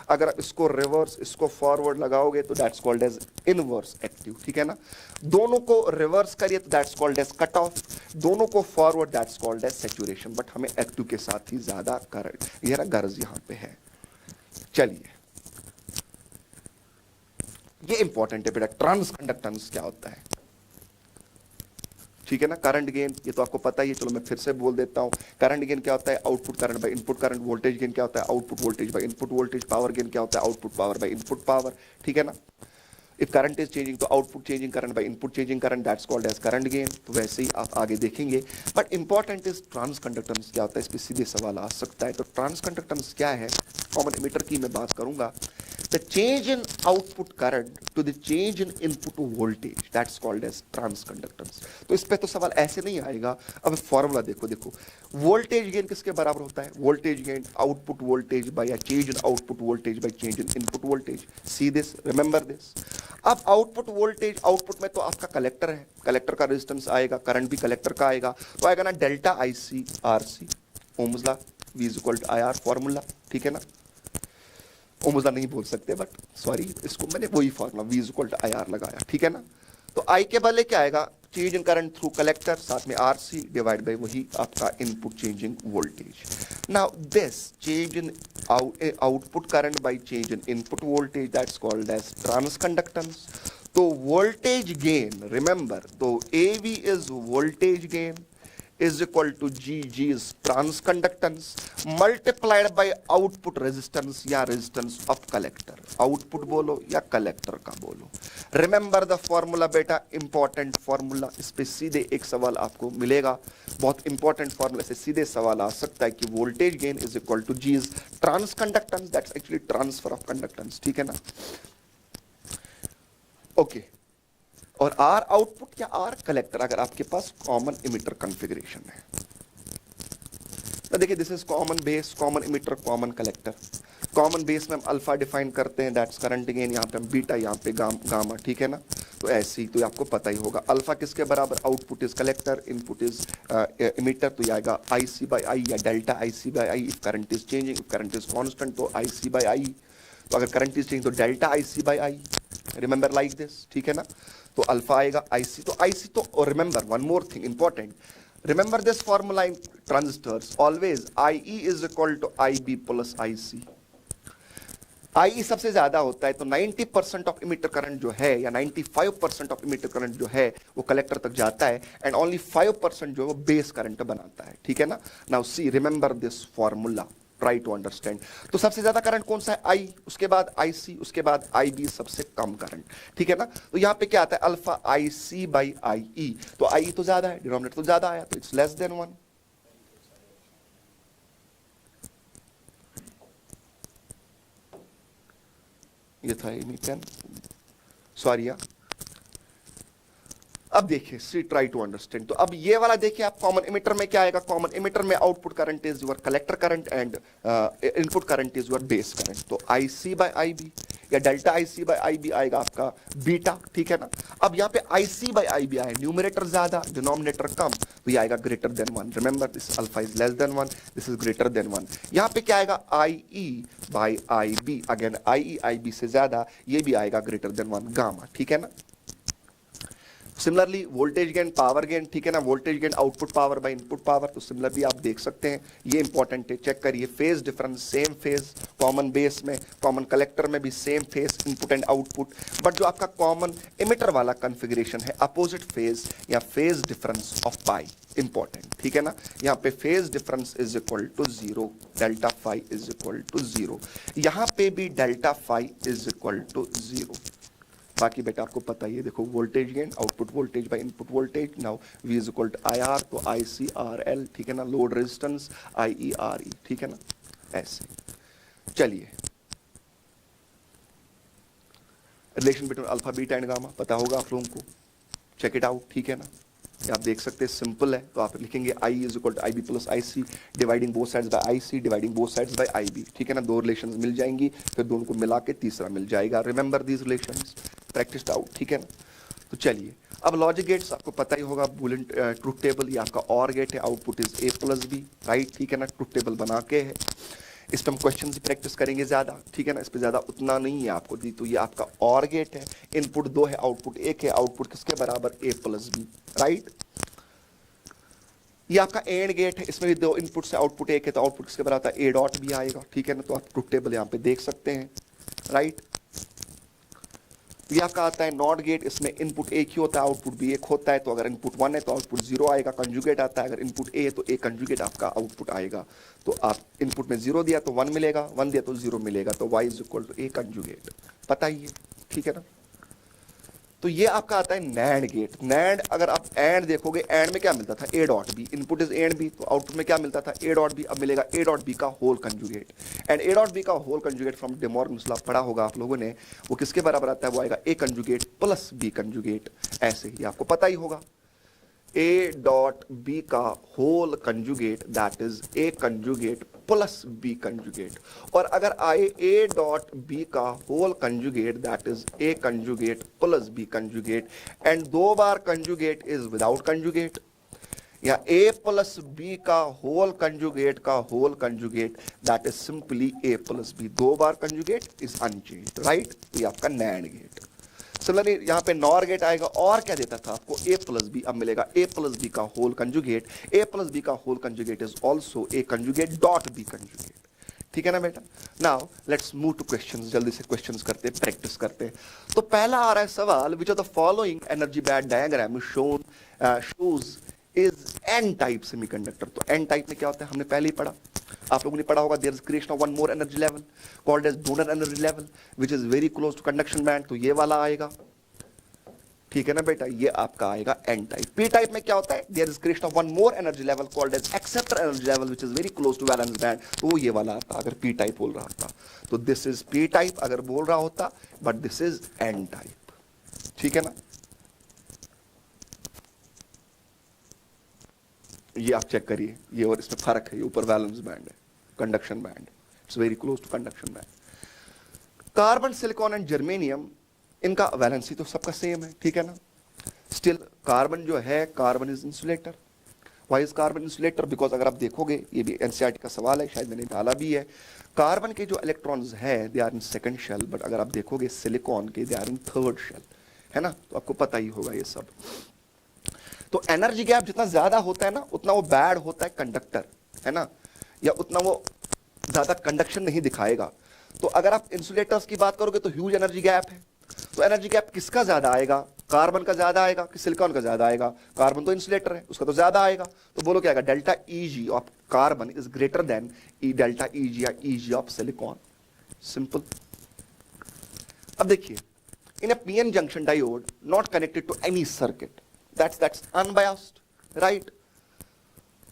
अगर इसको रिवर्स इसको फॉरवर्ड लगाओगे तो that's called as inverse active, ठीक है ना। दोनों को रिवर्स करिए तो that's called as cut off, दोनों को forward that's called as saturation. But हमें एक्टिव के साथ ही ज्यादा करंट, ये ना गर्ज यहां पे है। चलिए, ये इंपॉर्टेंट है बेटा, ट्रांसकंडक्टेंस क्या होता है, ठीक है ना। करंट गेन ये तो आपको पता ही है, चलो मैं फिर से बोल देता हूं। करंट गेन क्या होता है, output current by input current. Voltage gain क्या होता है, output voltage by input voltage. Power gain क्या होता है, output power by input power, ठीक है ना। इफ करंट इज चेंजिंग तो output changing current by input changing current, that's called as current gain. तो वैसे ही आप आगे देखेंगे। बट इंपॉर्टेंट इज ट्रांसकंडक्टेंस क्या होता है, इस पे सीधे सवाल आ सकता है। तो ट्रांसकंडक्टेंस क्या है, कॉमन इमिटर की मैं बात करूंगा। The change in output current to the change in input voltage, that's called as transconductance। तो इस पे तो सवाल ऐसे नहीं आएगा। अब फॉर्मूला देखो, वोल्टेज गेन किसके बराबर होता है, voltage gain output voltage by या change in output voltage by change in input voltage. See this, remember this. अब आउटपुट वोल्टेज, आउटपुट में तो आपका कलेक्टर है, कलेक्टर का रेजिस्टेंस आएगा, करंट भी कलेक्टर का आएगा, तो आएगा ना delta IC RC, ohm's law, V is equal to IR formula, ठीक है ना। ओम्स लॉ नहीं बोल सकते, बट सॉरी, इसको मैंने वही formula V is equal to IR लगाया, ठीक है ना। तो I के बदले क्या आएगा, change in current through collector, साथ में RC डिवाइड बाय वही आपका input changing voltage. Now this change in output current by change in input voltage, that's called as transconductance. तो वोल्टेज गेन, रिमेंबर, तो AV is voltage gain, is equal to G is transconductance multiplied by output resistance या resistance of collector. Output बोलो या collector का बोलो. Remember the formula बेटा, important formula. इस पे सीधे एक सवाल आपको मिलेगा, बहुत important formula से सीधे सवाल आ सकता है कि voltage gain is equal to G is transconductance. That's actually transfer of conductance. ठीक है ना? ओके और आर आउटपुट या आर कलेक्टर अगर आपके पास कॉमन इमिटर कॉन्फ़िगरेशन है तो देखिए this is common base, common emitter, common collector. Common base में हम अल्फा डिफाइन करते हैं, दैट्स करंट गेन, यहाँ पे हम बीटा, यहाँ पे गामा. ठीक है ना? तो ऐसे ही तो आपको पता ही होगा अल्फा किसके बराबर, output is collector, input is emitter. तो ये आएगा आई सी बाई आई या delta I C by I. If current is changing, if current is constant तो आई सी बाई आई. तो अगर करंट इज चेंजिंग तो delta I C by I. Remember like this. ठीक है ना? तो अल्फा आएगा आईसी. तो आईसी तो remember one more thing important, remember this formula in transistors always IE is equal to IB plus IC. IE सबसे ज्यादा होता है तो 90% ऑफ इमिटर करंट जो है या 95% ऑफ इमिटर करंट जो है वो कलेक्टर तक जाता है एंड ओनली 5% जो है वो बेस करंट बनाता है. ठीक है ना? Now see remember this formula, try to understand. तो सबसे ज्यादा करंट कौन सा है, आई, उसके बाद आईसी, उसके बाद आईबी सबसे कम करंट. ठीक है ना? तो यहां पे क्या आता है, अल्फा आईसी बाई आईई. तो आई तो ज्यादा है, डिनोमिनेटर तो ज्यादा आया तो इट्स लेस देन 1. ये था एमी10 सॉरी. अब देखिए सी ट्राई टू अंडरस्टैंड. तो अब ये वाला देखिए आप, कॉमन इमिटर में क्या आएगा, कॉमन इमिटर में output current is your collector current and input current is your base current. तो आईसी बाय आईबी या डेल्टा आईसी बाय आईबी आएगा आपका बीटा. ठीक है ना? अब यहाँ पे आईसी बाय आईबी आए, न्यूमरेटर ज्यादा डिनोमिनेटर कम, तो ये आएगा greater than 1. Remember this alpha is less than 1, this is greater then 1. यहाँ पे क्या आएगा, IE bye IB, again IE IB से ज्यादा, ये भी आएगा ग्रेटर देन 1 गामा. ठीक है ना? Similarly voltage gain, power gain. ठीक है ना? Voltage gain output power by input power. तो सिमिलरली आप देख सकते हैं, ये इंपॉर्टेंट है, चेक करिए. Phase difference same phase, common base में, कॉमन कलेक्टर में भी same phase, input and output. But जो आपका कॉमन इमिटर वाला कॉन्फ़िगरेशन है, अपोजिट फेज या phase difference of pi, important. ठीक है ना? यहाँ पे phase difference is equal to 0, delta phi is equal to 0. यहाँ पे भी delta phi is equal to 0. बाकी बेटा आपको पता ही है, देखो voltage gain, output voltage by input voltage. Now V is equal to I R, तो आई सी आर एल. ठीक है ना? Load resistance I E R E. ठीक है ना? ऐसे. चलिए relation between alpha beta and gamma पता होगा आप लोगों को, चेक इट आउट. ठीक है ना? ये आप देख सकते हैं, सिंपल है. तो आप लिखेंगे I is equal to I B plus I C, dividing both sides by I C, dividing both sides by I B. ठीक है ना? दो रिलेशंस मिल जाएंगी, फिर दोनों को मिला के तीसरा मिल जाएगा. Remember these relations, practice out. ठीक है ना? तो चलिए अब लॉजिक गेट्स आपको पता ही होगा, बुलियन ट्रुथ टेबल, ये आपका और गेट है, output is A plus B. Right? ठीक है ना? ट्रुथ टेबल बना के है, इस पर हम क्वेश्चन भी प्रैक्टिस करेंगे ज्यादा. ठीक है ना? इस पर ज्यादा उतना नहीं है आपको दी. तो ये आपका और गेट है, इनपुट 2 है, आउटपुट 1 है. आउटपुट किसके बराबर, ए प्लस बी. राइट? ये आपका एंड गेट है, इसमें भी 2 इनपुट से आउटपुट 1 है, तो आउटपुट किसके बराबर ए डॉट भी आएगा. ठीक है ना? तो आप ट्रुथ टेबल यहाँ पे देख सकते हैं. राइट? ये आपका आता है नॉट गेट, इसमें इनपुट एक ही होता है, आउटपुट भी एक होता है. तो अगर इनपुट 1 है तो आउटपुट 0 आएगा. कंजुगेट आता है, अगर इनपुट ए है तो ए कंजुगेट आपका आउटपुट आएगा. तो आप इनपुट में 0 दिया तो 1 मिलेगा, 1 दिया तो 0 मिलेगा. तो y is equal to A conjugate, पता ही है. ठीक है ना? तो ये आपका आता है नैंड गेट. नैंड अगर आप एंड देखोगे, एंड में क्या मिलता था, A dot B. Input is and B, तो आउटपुट में क्या मिलता था, ए डॉट बी. अब मिलेगा ए डॉट बी का whole conjugate. And A dot B का whole conjugate from De Morgan's law पढ़ा होगा आप लोगों ने, वो किसके बराबर आता है, वो आएगा A conjugate plus B conjugate. ऐसे ही आपको पता ही होगा, ए डॉट बी का whole conjugate that is A conjugate plus B conjugate. और अगर आए ए डॉट बी का whole conjugate that is A conjugate plus B conjugate, and 2 बार कंजुगेट इज विदाउट कंजुगेट, या ए प्लस बी का whole conjugate that is simply A plus B. 2 बार कंजुगेट इज अनचेंज्ड. राइट? तो ये आपका नैंड गेट. सिमिलरली यहाँ पे नॉर गेट आएगा, और क्या देता था आपको, ए प्लस बी. अब मिलेगा ए प्लस बी का whole conjugate. A plus B का whole conjugate is also A conjugate dot B conjugate. ठीक है ना बेटा? Now let's move to questions. जल्दी से क्वेश्चंस करते हैं, प्रैक्टिस करते हैं. तो पहला आ रहा है सवाल, विच of the following energy band diagram shown shows is an type semiconductor. तो एन टाइप में क्या होता है, हमने पहले ही पढ़ा, आप लोगों ने पढ़ा होगा, there is creation of one more energy level called as donor energy level which is very close to conduction band. तो ये वाला आएगा, ठीक है ना बेटा, ये आपका आएगा एन टाइप। पी टाइप में क्या होता है, there is creation of one more energy level called as acceptor energy level which is very close to valence band. तो वो ये वाला आता अगर पी टाइप बोल रहा होता। तो दिस इज पी टाइप अगर बोल रहा होता, but this is N type, ठीक है ना। ये आप चेक करिए, ये और इसमें फर्क है, ये ऊपर वैलेंस बैंड है, conduction band, it's very close to conduction band. Carbon, silicon and germanium, इनका वैलेंसी तो सबका सेम है, ठीक है ना। स्टिल कार्बन जो है, carbon is insulator. Why is carbon insulator, because अगर आप देखोगे, ये भी एनसीईआरटी का सवाल है, शायद मैंने डाला भी है, कार्बन के जो इलेक्ट्रॉन्स है they are in second shell, but अगर आप देखोगे सिलिकॉन के they are in third shell, है ना। तो आपको पता ही होगा ये सब। तो एनर्जी गैप जितना ज्यादा होता है ना, उतना वो बैड होता है कंडक्टर, है ना, या उतना वो ज्यादा कंडक्शन नहीं दिखाएगा। तो अगर आप इंसुलेटर्स की बात करोगे तो ह्यूज एनर्जी गैप है। तो एनर्जी गैप किसका ज्यादा आएगा, कार्बन का ज्यादा आएगा कि सिलिकॉन का ज्यादा आएगा? कार्बन तो इंसुलेटर है, उसका तो ज्यादा आएगा। तो बोलो क्या आएगा, delta E G of carbon is greater than delta E G या ईजी ऑफ सिलिकॉन। सिंपल। अब देखिए, in a PN junction diode not connected to any circuit, that's unbiased, right?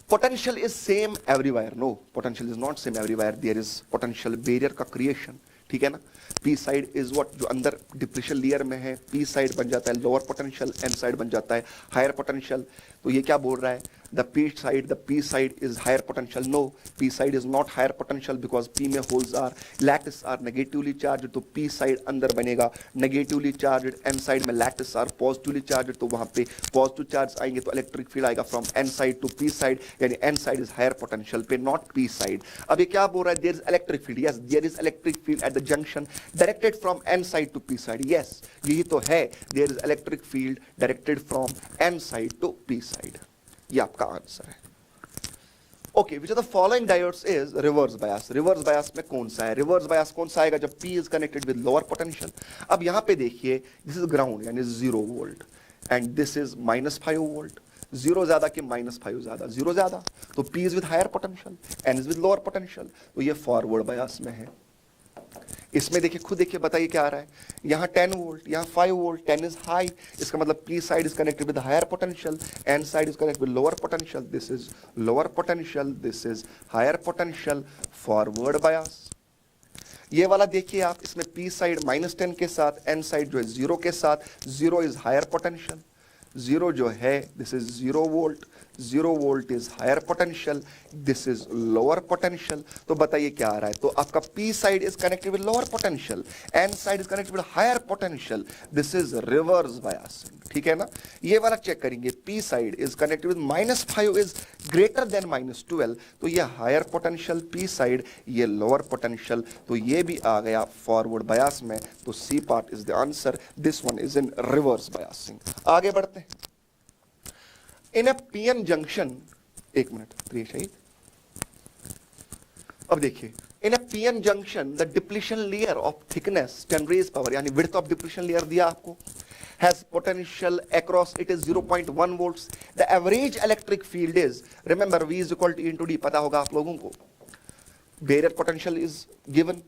Potential is same everywhere. No, potential is not same everywhere. There is potential barrier का creation, ठीक है ना। पी साइड इज व्हाट, जो अंदर डिप्रेशन लेयर में है, पी साइड बन जाता है लोअर पोटेंशियल, एन साइड बन जाता है हायर पोटेंशियल। तो ये क्या बोल रहा है, the P side is higher potential. No, P side is not higher potential because P में holes are, lattice are negatively charge. तो पी साइड अंदर बनेगा नेगेटिवली चार्ज, एन साइड में लैटिस आर पॉजिटिवली चार्ज। तो वहां पे पॉजिटिव चार्ज आएंगे तो इलेक्ट्रिक फील्ड आएगा from N side to P side, यानी N side is higher potential पे, नॉट पी साइड। अब ये क्या बोल रहा है, there is electric field. Yes, there is electric field at the junction directed from N side to P side. Yes, यही तो है, there is electric field directed from N side to P side. ये आपका आंसर है। Okay, which of the following diodes is reverse bias. Reverse bias में कौन सा है, रिवर्स बायस कौन सा आएगा जब P is connected with lower potential. अब यहां पे देखिए, दिस इज ग्राउंड यानी 0 volt and this is -5 volt. 0 ज्यादा कि -5 ज्यादा, 0 ज्यादा। तो P is with higher potential, N is with lower potential. तो ये फॉरवर्ड बायस में है। इसमें देखिए, खुद देखिए, बताइए क्या आ रहा है, यहाँ 10 वोल्ट, यहाँ 5 वोल्ट, 10 इज हाई। इसका मतलब P side is connected with higher potential, N side is connected with lower potential. This is lower potential, this is higher potential, forward bias. ये वाला देखिए आप, इसमें P साइड -10 के साथ, N साइड जो है 0 के साथ। 0 इज हायर पोटेंशियल, 0 जो है this is 0 volt, 0 volt is higher potential, this is lower potential. तो बताइए क्या आ रहा है, तो आपका P side is connected with lower potential, N side is connected with higher potential, this is reverse biasing, ठीक है ना। ये वाला चेक करेंगे, P side is connected with -5 is greater than -12, तो ये हायर पोटेंशियल P साइड, ये लोअर पोटेंशियल, तो ये भी आ गया फॉरवर्ड बायस में। तो C part is the answer, this one is in reverse biasing. आगे बढ़ते हैं। इन अ पीएन जंक्शन, एक मिनट प्रिय शहीद, अब देखिए, in a PN junction the depletion layer of thickness 10 raise power, यानी विड्थ ऑफ डिप्लीशन लेयर दिया आपको, has potential across it is 0.1 volts. The average electric field is, remember V is equal to E into D, पता होगा आप लोगों को। Barrier potential is given,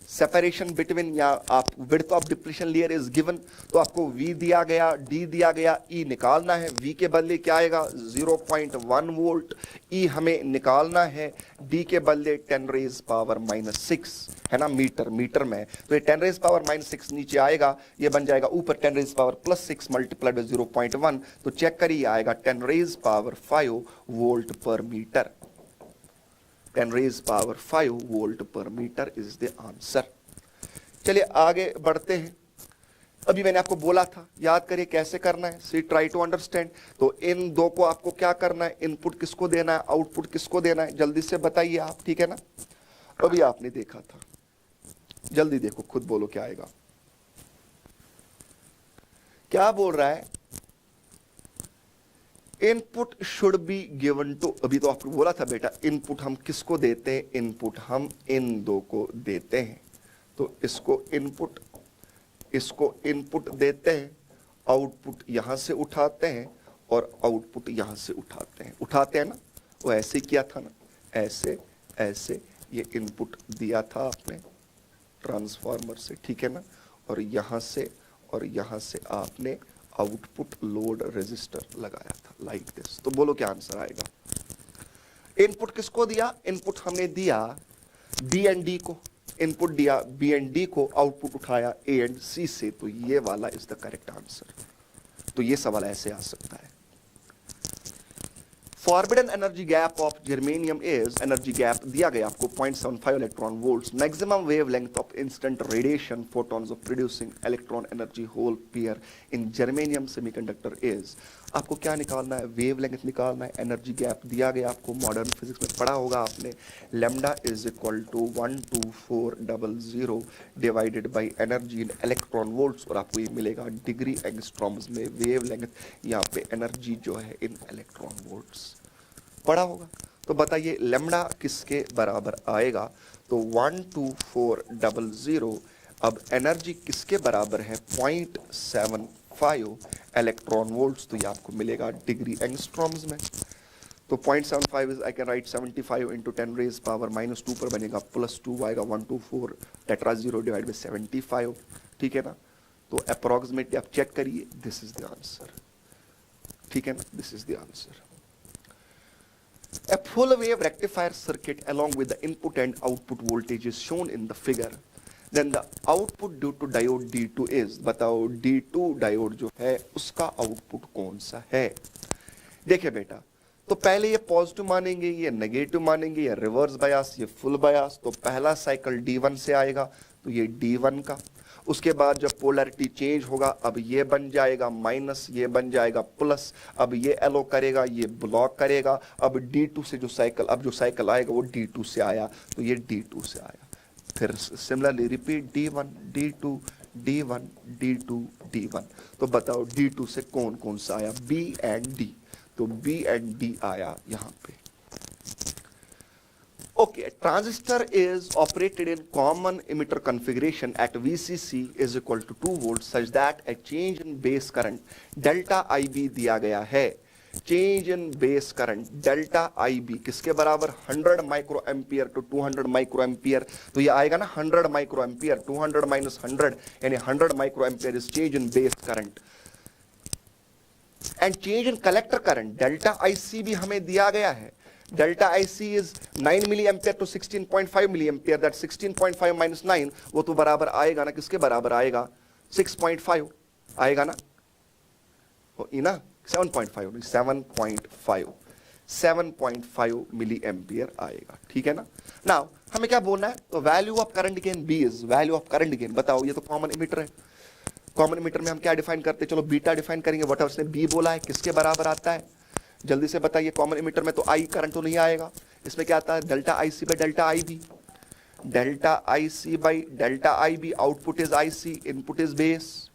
separation between या आप width of depletion layer is given. तो आपको V दिया गया, D दिया गया, E निकालना है। V के बदले क्या आएगा, 0.1 वोल्ट। E हमें निकालना है, D के बदले 10 रेज पावर -6, है ना, मीटर में। तो ये 10 रेज पावर -6 नीचे आएगा, ये बन जाएगा ऊपर 10 रेज पावर +6 मल्टीप्लाइड बाय 0.1। तो चेक करिए, आएगा 10 रेज पावर 5 वोल्ट पर मीटर। 10 raised power 5 वोल्ट पर मीटर इज द आंसर। चलिए आगे बढ़ते हैं। अभी मैंने आपको बोला था, याद करिए कैसे करना है, सी ट्राई टू अंडरस्टैंड। तो इन दो को आपको क्या करना है, इनपुट किसको देना है, आउटपुट किसको देना है, जल्दी से बताइए आप, ठीक है ना। अभी आपने देखा था, जल्दी देखो, खुद बोलो क्या आएगा। क्या बोल रहा है, input should be given to, अभी तो आपको बोला था बेटा, इनपुट हम किसको देते हैं, इनपुट हम इन दो को देते हैं। तो इसको इनपुट देते हैं, आउटपुट यहां से उठाते हैं और आउटपुट यहां से उठाते हैं ना, वो ऐसे किया था ना, ऐसे ऐसे ये इनपुट दिया था आपने ट्रांसफार्मर से, ठीक है ना, और यहां से आपने आउटपुट लोड रेजिस्टर लगाया था लाइक दिस। तो बोलो क्या आंसर आएगा? इनपुट किसको दिया? इनपुट हमने दिया बी एंड डी को, इनपुट दिया बी एंड डी को, आउटपुट उठाया ए एंड सी से, तो ये वाला इज द करेक्ट आंसर। तो ये सवाल ऐसे आ सकता है। Forbidden energy gap of germanium is, energy gap दिया गया आपको 0.75 electron volts, maximum wavelength of instant radiation photons of producing electron energy hole pair in germanium semiconductor is. आपको क्या निकालना है? वेवलेंथ निकालना है। एनर्जी गैप दिया गया आपको, मॉडर्न फिजिक्स में पढ़ा होगा आपने, lambda is equal to 12400 divided by energy in electron volts, और आपको ये मिलेगा डिग्री एंगस्ट्रॉम्स में वेवलेंथ, यहाँ पे एनर्जी जो है इन इलेक्ट्रॉन वोल्ट्स पढ़ा होगा। तो बताइए लैम्डा किसके बराबर आएगा? तो 12400, अब एनर्जी किसके बराबर है? 0.75 इलेक्ट्रॉन वोल्ट्स, तो ये आपको मिलेगा डिग्री एंगस्ट्रॉम्स में। तो 0.75 is, I can write 75 into 10 raise power -2 पर बनेगा +2 आएगा, 124 टेट्रा 0 डिवाइड बाई 75, ठीक है ना। तो अप्रोक्सीमेटली आप चेक करिए, दिस इज द आंसर, ठीक है ना, this is the answer. A full wave rectifier circuit along with the input and output voltage is shown in the figure. Then the output due to diode D2 is, बताओ D2 डायोड जो है उसका आउटपुट कौन सा है? देखिए बेटा, तो पहले ये पॉजिटिव मानेंगे, ये नेगेटिव मानेंगे, ये रिवर्स बायस, ये फुल बायस। तो पहला साइकिल D1 से आएगा, तो ये D1 का। उसके बाद जब पोलैरिटी चेंज होगा, अब ये बन जाएगा माइनस, ये बन जाएगा प्लस, अब ये एलो करेगा, ये ब्लॉक करेगा। अब D2 से जो साइकिल, अब जो साइकिल आएगा वो D2 से आया, तो ये D2 से आया। फिर similarly repeat D1 D2 D1 D2 D1। तो बताओ D2 से कौन कौन सा आया? B एंड D, तो B एंड D आया यहां पे। Okay, a transistor is operated in common emitter configuration at VCC is equal to 2 volts such that a change in base current delta IB दिया गया है। Change in base current delta IB किसके बराबर? 100 micro ampere to 200 micro ampere. तो ये आएगा ना 100 माइक्रो एम्पियर, 200 माइनस 100 यानी 100 micro ampere is change in base current. And change in collector current delta IC भी हमें दिया गया है। Delta IC is 9 milliampere to 16.5 milliampere, that 16.5 minus 9, वो तो बराबर आएगा ना, किसके बराबर आएगा? 6.5 आएगा ना, ना 7.5 7.5 मिली एम्पियर आएगा, ठीक है ना। नाउ हमें क्या बोलना है? तो value of current gain B is, value of current gain बताओ, ये तो कॉमन इमीटर है। कॉमन इमीटर में हम क्या डिफाइन करते हैं? चलो बीटा डिफाइन करेंगे, वट उसने B बोला है, किसके बराबर आता है? जल्दी से बताइए। कॉमन इमीटर में तो आई करंट तो नहीं आएगा, इसमें क्या आता है? Delta IC by delta IB, delta IC by delta IB। Output is IC, input is base,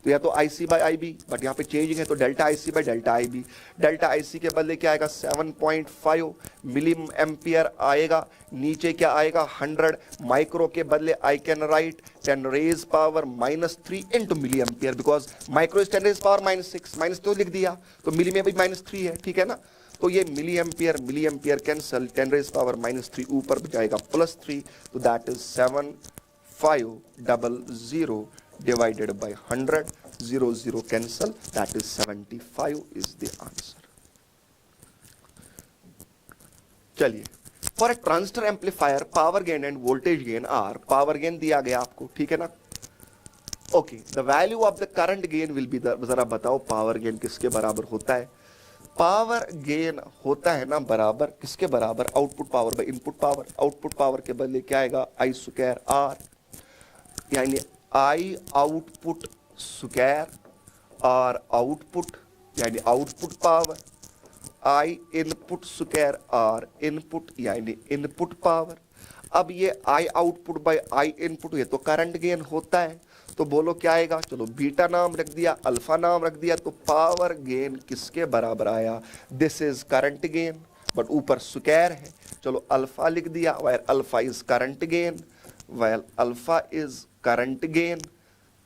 तो या तो IC बाई IB, बट यहाँ पे चेंजिंग है तो delta IC by delta IB। Delta IC के बदले क्या आएगा? 7.5 मिली एम्पियर आएगा। नीचे क्या आएगा? 100 माइक्रो के बदले I can write 10 raise power -3 into milli ampere, because micro is 10 raise power -6, minus तो लिख दिया, तो मिली में भी -3 है, ठीक है ना। तो ये milli ampere cancel, 10 raise power -3 ऊपर जाएगा +3, तो that is 7500 divided by 100, 0 cancel, that is 75 is the answer. चलिए, for a transistor amplifier power gain and voltage gain are, power gain दिया गया आपको, ठीक है ना। Okay, the value of the current gain will be the, जरा बताओ पावर गेन किसके बराबर होता है? पावर गेन होता है ना बराबर किसके बराबर? Output power by input power. Output power के बदले क्या आएगा? I स्क्वायर R, यानी आई आउटपुट स्क्वायर और आउटपुट यानी आउटपुट पावर, आई इनपुट स्क्वायर और इनपुट यानी इनपुट पावर। अब ये आई आउटपुट बाय आई इनपुट, ये तो करंट गेन होता है, तो बोलो क्या आएगा? चलो बीटा नाम रख दिया, अल्फा नाम रख दिया, तो पावर गेन किसके बराबर आया? This is current gain, but ऊपर स्क्वायर है, चलो अल्फा लिख दिया, wire alpha is current gain, wire alpha is current gain,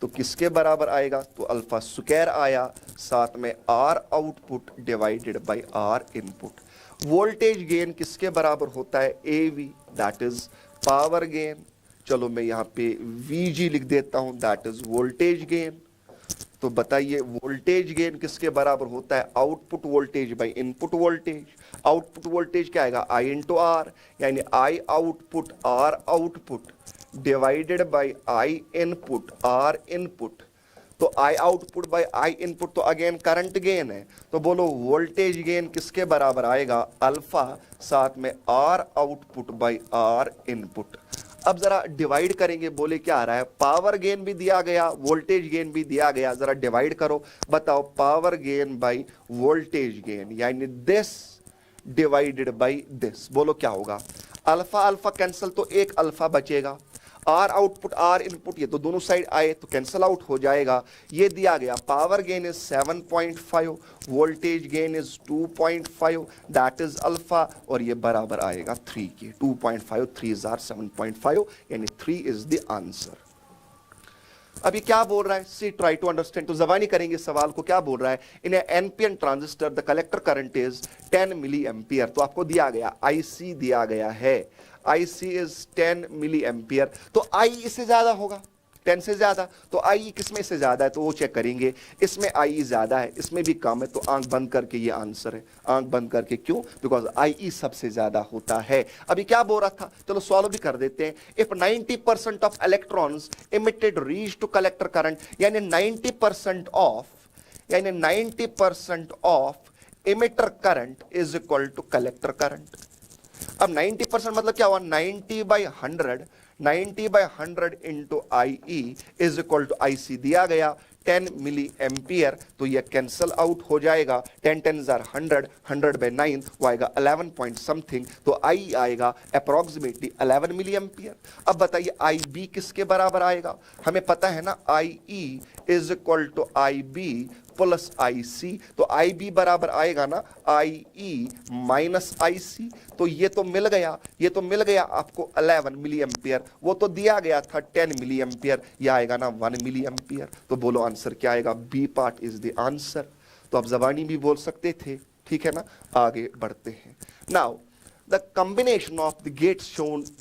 तो किसके बराबर आएगा, तो अल्फा स्क्वायर आया, साथ में R output divided by R input. Voltage gain किसके बराबर होता है, A V, that is power gain. चलो मैं यहाँ पे वीजी लिख देता हूं, दैट इज वोल्टेज गेन। तो बताइए वोल्टेज गेन किसके बराबर होता है, output voltage by input voltage. Output voltage क्या आएगा, आई इंटू आर, यानी I output R output divided by I input R input. तो I output by I input तो अगेन करंट गेन है, तो बोलो वोल्टेज गेन किसके बराबर आएगा, अल्फा साथ में R output by R input. अब जरा डिवाइड करेंगे, बोले क्या आ रहा है, पावर गेन भी दिया गया, वोल्टेज गेन भी दिया गया, जरा डिवाइड करो, बताओ power gain by voltage gain, यानी दिस डिवाइडेड बाय दिस। बोलो क्या होगा, अल्फा अल्फा कैंसिल तो एक अल्फा बचेगा, आर आउटपुट आर इनपुट ये तो दोनों साइड आए तो कैंसिल आउट हो जाएगा। ये दिया गया power gain is 7.5, voltage gain is 2.5, that is alpha, और ये बराबर आएगा 3 के। 2.5 3 आर 7.5, यानी 3 इज द आंसर। अभी क्या बोल रहा है, सी ट्राई टू अंडरस्टैंड। तो जबानी करेंगे सवाल को, क्या बोल रहा है, in NPN transistor the collector current is 10 milliampere. तो आपको दिया गया आईसी दिया गया है, आईसी इज 10 मिली एम्पियर। तो आई इससे ज्यादा होगा, 10 से ज्यादा, तो आई किसमें से ज्यादा है, तो वो चेक करेंगे, इसमें आई ज्यादा है, इसमें भी कम है, तो आंख बंद करके ये आंसर है, आंख बंद करके। क्यों, बिकॉज आई सबसे ज्यादा होता है। अभी क्या बोल रहा था, चलो सॉल्व भी कर देते हैं। If 90% of electrons emitted reach to collector current, यानी 90% of emitter current is equal to collector current. अब 90% मतलब क्या हुआ, 90/100, 90/100 into I is equal to I C दिया गया 10 मिली एम्पियर, तो यह कैंसल आउट हो जाएगा। 10 10 100, 100/9 वो आएगा 11 पॉइंट समथिंग, तो आई आएगा अप्रोक्सीमेटली 11 मिली एम्पियर। अब बताइए आई बी किसके बराबर आएगा, हमें पता है ना, I E is equal to I B plus I C. तो आई बी बराबर आएगा ना I E minus I C. तो ये तो मिल गया, ये तो मिल गया आपको 11 मिली एम्पियर, वो तो दिया गया था 10 मिली एम्पियर, यह आएगा ना 1 मिली एम्पियर। तो बोलो आंसर क्या आएगा, B part is the answer. तो आप जबानी भी बोल सकते थे, ठीक है ना। आगे बढ़ते हैं। Now the combination of the gates shows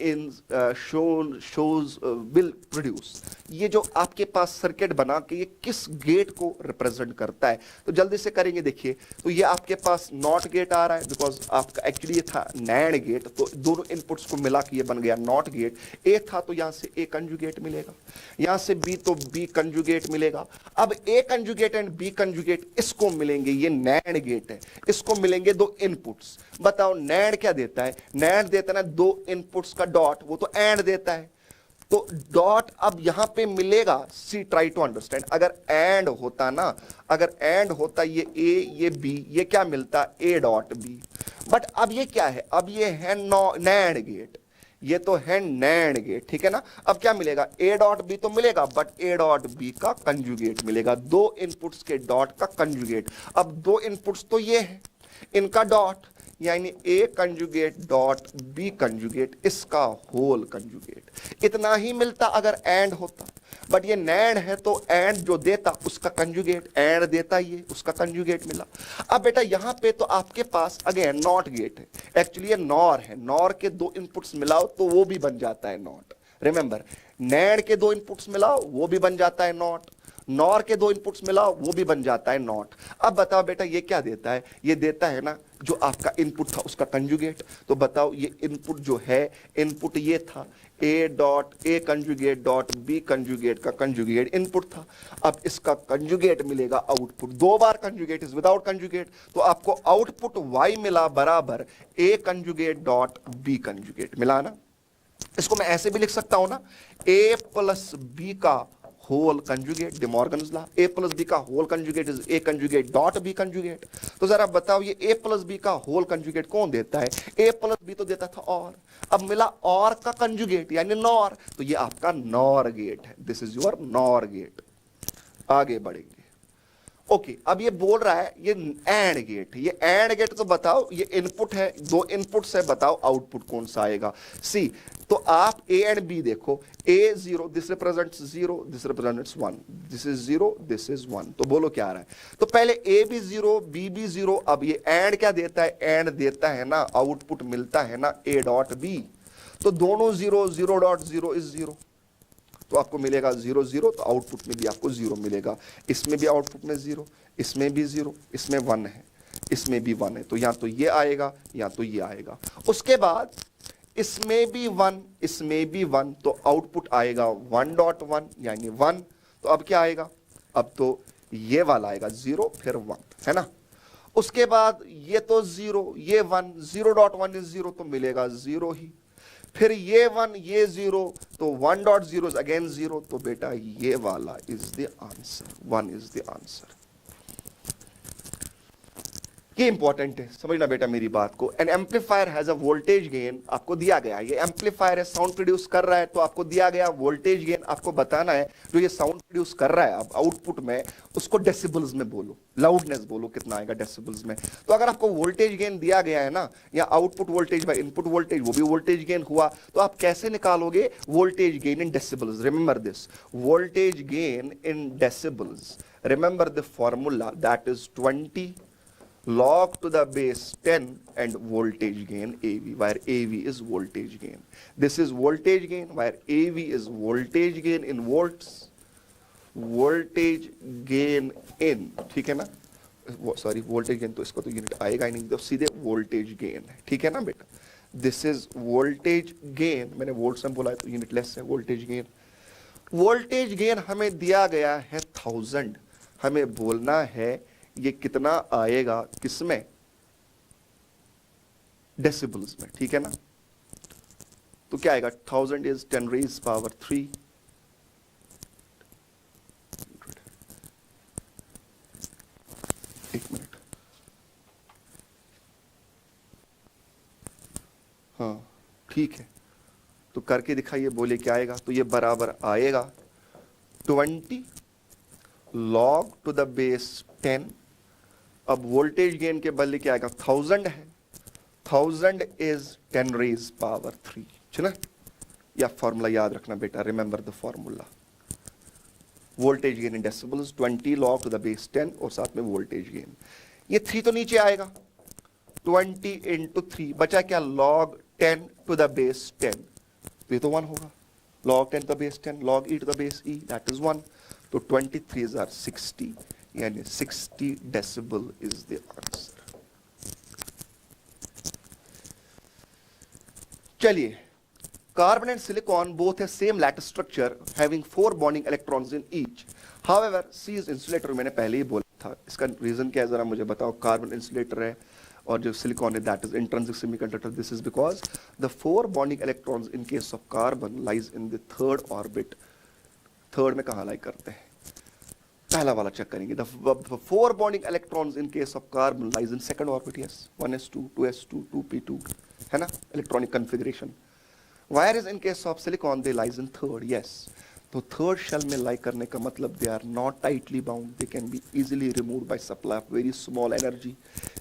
will produce, ये जो आपके पास सर्किट बना के ये किस गेट को रिप्रेजेंट करता है, तो जल्दी से करेंगे। देखिए तो ये आपके पास नॉट गेट आ रहा है, बिकॉज आपका एक्चुअली ये था नैंड गेट, तो दोनों इनपुट्स को मिला के ये बन गया नॉट गेट। ए था तो यहां से ए कंजुगेट मिलेगा, यहां से बी तो बी कंजुगेट मिलेगा। अब ए कंजुगेट एंड बी कंजुगेट इसको मिलेंगे, ये नैंड गेट है, इसको मिलेंगे दो इनपुट्स। बताओ नैंड क्या देता है, नैंड देता है ना दो इनपुट्स का डॉट, वो तो एंड देता है। तो डॉट अब यहां पे मिलेगा, सी ट्राई टू अंडरस्टैंड। अगर एंड होता ना, अगर एंड होता ये ए ये बी, ये क्या मिलता, ए डॉट बी। बट अब ये क्या है, अब ये है नैंड गेट, ये तो है नैंड गेट, ठीक है ना। अब क्या मिलेगा, ए डॉट बी तो मिलेगा, बट ए डॉट बी का कंजुगेट मिलेगा, दो इनपुट्स के डॉट का कंजुगेट। अब दो इनपुट्स तो ये है, इनका डॉट, यानी ए कंजुगेट डॉट बी कंजुगेट, इसका होल कंजुगेट। इतना ही मिलता अगर एंड होता, बट ये नैंड है तो एंड जो देता उसका कंजुगेट, एंड देता ये उसका कंजुगेट मिला। अब बेटा यहां पे तो आपके पास अगेन नॉट गेट है, एक्चुअली ये नॉर है, नॉर के दो इनपुट्स मिलाओ तो वो भी बन जाता है नॉट। रिमेंबर, नैंड के दो इनपुट्स मिलाओ वो भी बन जाता है नॉट, नॉर के दो इनपुट्स मिलाओ वो भी बन जाता है नॉट। अब बताओ बेटा ये क्या देता है, ये देता है ना जो आपका इनपुट था उसका कंजुगेट। तो बताओ ये इनपुट जो है, इनपुट ये था A dot A conjugate dot B conjugate का कंजुगेट इनपुट था। अब इसका कंजुगेट मिलेगा आउटपुट, दो बार कंजुगेट इज विदाउट कंजुगेट, तो आपको आउटपुट वाई मिला बराबर A conjugate dot B conjugate मिला ना। इसको मैं ऐसे भी लिख सकता हूं ना, ए प्लस बी का whole conjugate, De Morgan's law, A plus B का whole conjugate is A conjugate dot B conjugate. तो जरा बताओ ये ए प्लस बी का होल कंजुगेट कौन देता है, ए प्लस बी तो देता था और, अब मिला और का कंजुगेट यानी नॉर, तो ये आपका नॉर गेट है, this is your NOR gate. आगे बढ़ेंगे, ओके, अब ये बोल रहा है ये एंड गेट, ये एंड गेट तो बताओ, ये इनपुट है, दो इनपुट से बताओ आउटपुट कौन सा आएगा। सी, तो आप ए एंड बी देखो, ए 0, this represents 0, this represents 1, this is 0, this is 1, तो बोलो क्या आ रहा है। तो पहले ए भी 0, बी भी 0, अब ये एंड क्या देता है, एंड देता है ना, आउटपुट मिलता है ना ए डॉट बी, तो दोनों 0, 0.0 इज 0, तो आपको मिलेगा 0 0, तो आउटपुट में भी आपको 0 मिलेगा। इसमें भी आउटपुट में 0, इसमें भी 0, इसमें 1 है, इसमें भी 1 है, तो या तो ये आएगा या तो ये आएगा। उसके बाद इसमें भी 1, इसमें भी 1, तो आउटपुट आएगा 1.1 यानी 1, तो अब क्या आएगा, अब तो ये वाला आएगा 0 फिर 1, है ना। उसके बाद ये तो 0, ये 1, 0.1 इज 0, तो मिलेगा 0 ही, फिर ये 1, ये 0, तो 1.0 इज अगेन 0, तो बेटा ये वाला is the answer, 1 is the answer. ये इंपॉर्टेंट है, समझना बेटा मेरी बात को। N amplifier has a voltage gain, आपको दिया गया है, ये एम्पलीफायर है, साउंड प्रोड्यूस कर रहा है, तो आपको दिया गया वोल्टेज गेन, आपको बताना है जो ये साउंड प्रोड्यूस कर रहा है अब आउटपुट में, उसको डेसिबल्स में बोलो, लाउडनेस बोलो कितना आएगा डेसिबल्स में। तो अगर आपको वोल्टेज गेन दिया गया है ना, या output voltage by input voltage, वो भी वोल्टेज गेन हुआ, तो आप कैसे निकालोगे voltage gain in decibels. Remember this, voltage gain in decibels, remember the formula, that is 20 log to the base 10 and voltage gain AV, where AV is voltage gain. This is voltage gain, where AV is voltage gain in volts, voltage gain in, ठीक है ना, सॉरी वोल्टेज गेन तो इसको तो यूनिट आएगा ही नहीं, तो सीधे वोल्टेज गेन है, ठीक है ना बेटा। दिस इज वोल्टेज गेन, मैंने वोल्ट्स में बोला है तो यूनिट लेस है, वोल्टेज गेन। वोल्टेज गेन हमें दिया गया है 1000, हमें बोलना है ये कितना आएगा किसमें, डेसिबल्स में, ठीक है ना। तो क्या आएगा, 1000 इज 10 raised power 3, एक मिनट, हाँ ठीक है, तो करके दिखाइए, बोले क्या आएगा। तो ये बराबर आएगा 20 log to the base 10, अब वोल्टेज गेन के बदले क्या आएगा, 1000 है, 1000 इज 10 raised power 3, चला। या फॉर्मूला याद रखना बेटा, remember the formula, voltage gain in decibels 20 log to the base 10 और साथ में वोल्टेज गेन। ये 3 तो नीचे आएगा, 20 into 3 बचा क्या, log 10 to the base 10, तो ये तो 1 होगा, log 10 to the base 10 log e to the base e, that is 1, तो 23 are 60, यानी 60 डेसिबल इज द आंसर। चलिए, कार्बन एंड सिलिकॉन बोथ है same lattice structure having 4 bonding electrons in each, however C is insulator, मैंने पहले ही बोला था, इसका रीजन क्या है जरा मुझे बताओ। कार्बन इंसुलेटर है और जो सिलिकॉन है that is intrinsic semiconductor, this is because the 4 bonding electrons in case of carbon lies in the third orbit. Third में कहां लाई करते हैं, पहला वाला चेक करेंगे। The 4 bonding electrons in case of carbon lies in second orbit, yes, 1s2, 2s2, 2p2, है ना, electronic configuration. Whereas in case of silicon they lies in third, yes. तो थर्ड शेल में लाई करने का मतलब they are not tightly bound, they can be easily removed by supply of very small energy.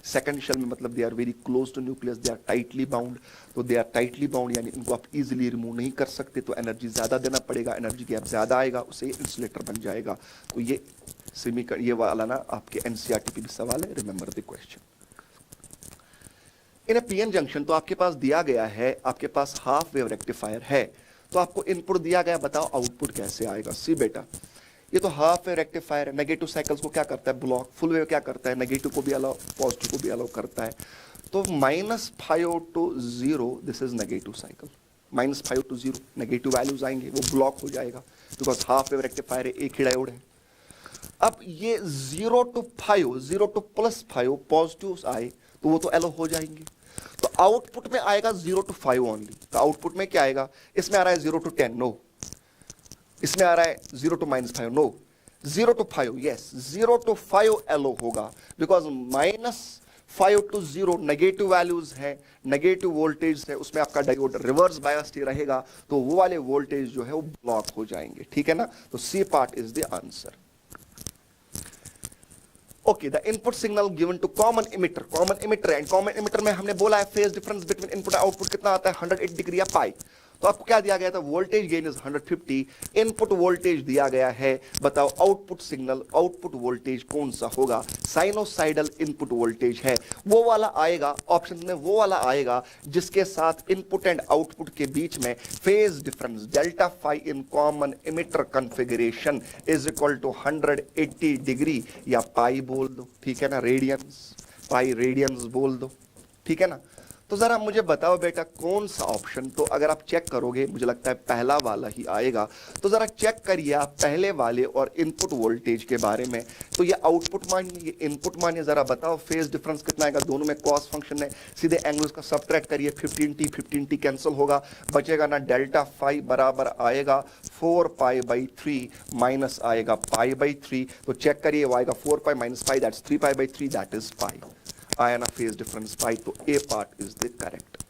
Second shell में मतलब they are very close to nucleus, they are tightly bound, तो दे आर टाइटली बाउंड यानी इनको आप इजीली रिमूव नहीं कर सकते, तो एनर्जी ज्यादा देना पड़ेगा, एनर्जी गैप ज्यादा आएगा, उससे इंसुलेटर बन जाएगा। तो ये वाला ना आपके एनसीईआरटी पे भी सवाल है, remember the question. In A PN junction, तो आपके पास दिया गया है, आपके पास हाफ वेव रेक्टिफायर है, तो आपको इनपुट दिया गया, बताओ आउटपुट कैसे आएगा। सी बेटा, ये तो हाफ वेव रेक्टिफायर है, नेगेटिव साइकिल्स को क्या करता है ब्लॉक, फुल वेव क्या करता है नेगेटिव को भी अलाउ पॉजिटिव को भी अलाउ करता है। तो -5 to 0 this is negative cycle, -5 to 0 negative values आएंगे, वो ब्लॉक हो जाएगा बिकॉज हाफ वेव रेक्टिफायर है, एक ही डायोड है। अब ये 0 to 5, 0 to +5 पॉजिटिव आए तो वो तो एलो हो जाएंगे, तो आउटपुट में आएगा 0 to 5 ओनली। तो आउटपुट में क्या आएगा, इसमें आ रहा है 0 to 10, नो, इसमें आ रहा है 0 to -5, no, 0 to 5, yes, 0 to 5 allow होगा बिकॉज -5 to 0 नेगेटिव वैल्यूज है, नेगेटिव वोल्टेज है, उसमें आपका डायोड रिवर्स बायस्ड रहेगा, तो वो वाले वोल्टेज जो है वो ब्लॉक हो जाएंगे, ठीक है ना। तो C part is the answer. Okay, the input signal given to common emitter and common emitter में हमने बोला है phase difference between input output कितना आता है 180 डिग्री या पाई। तो आपको क्या दिया गया था, voltage gain is 150, input voltage दिया गया है, बताओ आउटपुट सिग्नल आउटपुट वोल्टेज कौन सा होगा, साइनोसाइडल इनपुट वोल्टेज है वो वाला आएगा, ऑप्शन में वो वाला आएगा जिसके साथ इनपुट एंड आउटपुट के बीच में phase difference delta phi in common emitter configuration is equal to 180 degree या पाई बोल दो, ठीक है ना, रेडियंस, पाई रेडियंस बोल दो, ठीक है ना। तो जरा मुझे बताओ बेटा कौन सा ऑप्शन, तो अगर आप चेक करोगे मुझे लगता है पहला वाला ही आएगा, तो जरा चेक करिए आप पहले वाले और इनपुट वोल्टेज के बारे में। तो ये आउटपुट मानिए, ये इनपुट मानिए, जरा बताओ फेज डिफरेंस कितना आएगा, दोनों में कॉस फंक्शन है, सीधे एंगल्स का सबट्रैक्ट करिए, 15t कैंसिल होगा, बचेगा ना डेल्टा फाई बराबर आएगा 4π/3 माइनस आएगा π/3। तो चेक करिए वो आएगा 4π minus pi, that's 3π/3, that is pi. आया ना फेज डिफरेंस पाई, तो A part is the correct.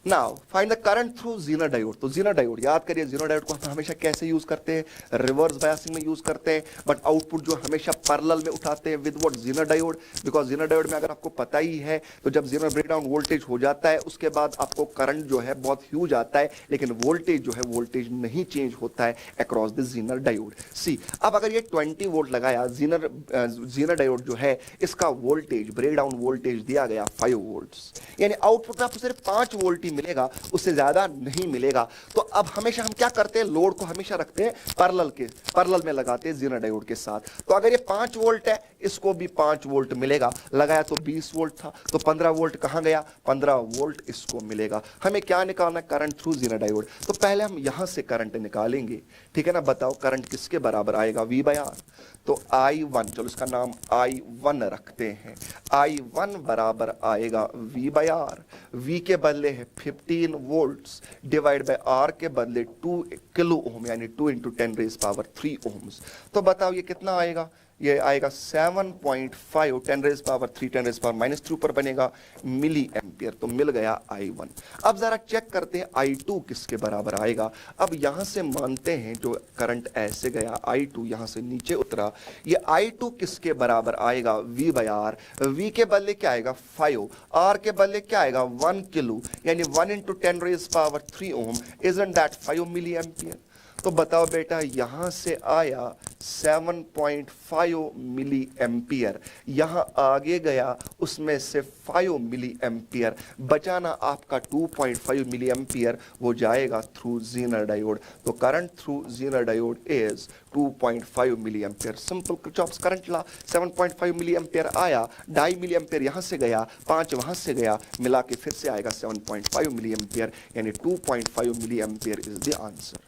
Now find the current through zener diode. तो जीनर डायोड याद करिए, जीनर डायोड को हम हमेशा कैसे यूज करते हैं, रिवर्स बायसिंग में यूज करते हैं, बट आउटपुट जो हमेशा पैरेलल में उठाते हैं with what, Zener diode. Because Zener diode में अगर आपको पता ही है तो जब जीनर ब्रेकडाउन वोल्टेज हो जाता है उसके बाद आपको करंट जो है बहुत ह्यूज आता है, लेकिन वोल्टेज जो है वोल्टेज नहीं चेंज होता है अक्रॉस द जीनर डायोड। सी अब अगर ये 20 वोल्ट लगाया, जीनर डायोड जो है इसका वोल्टेज ब्रेकडाउन वोल्टेज दिया गया 5 वोल्ट्स, यानी आउटपुट में आपको सिर्फ 5 वोल्ट मिलेगा, उससे ज्यादा नहीं मिलेगा। तो अब हमेशा हम क्या करते हैं, लोड को हमेशा रखते हैं पैरेलल में लगाते हैं जीनर डायोड के साथ। तो अगर ये 5 वोल्ट है, इसको भी 5 वोल्ट मिलेगा, लगाया तो 20 वोल्ट था, तो 15 वोल्ट कहां गया, 15 वोल्ट इसको मिलेगा। हमें क्या निकालना है, करंट थ्रू जीनर डायोड। तो पहले हम यहां से करंट निकालेंगे, ठीक है ना। बताओ करंट किसके बराबर आएगा, V/R। तो I1, चलो इसका नाम I1 रखते हैं, I1 बराबर आएगा V/R। V के बदले है 15 वोल्ट्स डिवाइड बाय R के बदले 2 किलो ओम, यानी 2 × 10⁻³ ओम्स। तो बताओ ये कितना आएगा, ये आएगा 7.5 10⁻³ 10⁻³ ऊपर बनेगा मिली एम्पियर। तो मिल गया I1। अब जरा चेक करते हैं I2 किसके बराबर आएगा। अब यहां से मानते हैं जो करंट ऐसे गया, I2 यहां से नीचे उतरा, ये I2 किसके बराबर आएगा, V/R। V के बदले क्या आएगा 5, R के बदले क्या आएगा 1 किलो, यानी 1 × 10⁻³ ओम, इजंट दैट 5 मिली एम्पियर। तो बताओ बेटा यहां से आया 7.5 मिली एम्पियर, यहां आगे गया उसमें से 5 मिली एम्पियर, बचाना आपका 2.5 मिली एम्पियर, वो जाएगा थ्रू जीनर डायोड। तो current through zener diode is 2.5 milli ampere. Simple Kirchhoff's current law, 7.5 milli ampere आया, 2.5 मिली एम्पियर यहां से गया, 5 वहां से गया, मिला के फिर से आएगा 7.5 मिली एम्पियर, यानी 2.5 milli ampere is the answer.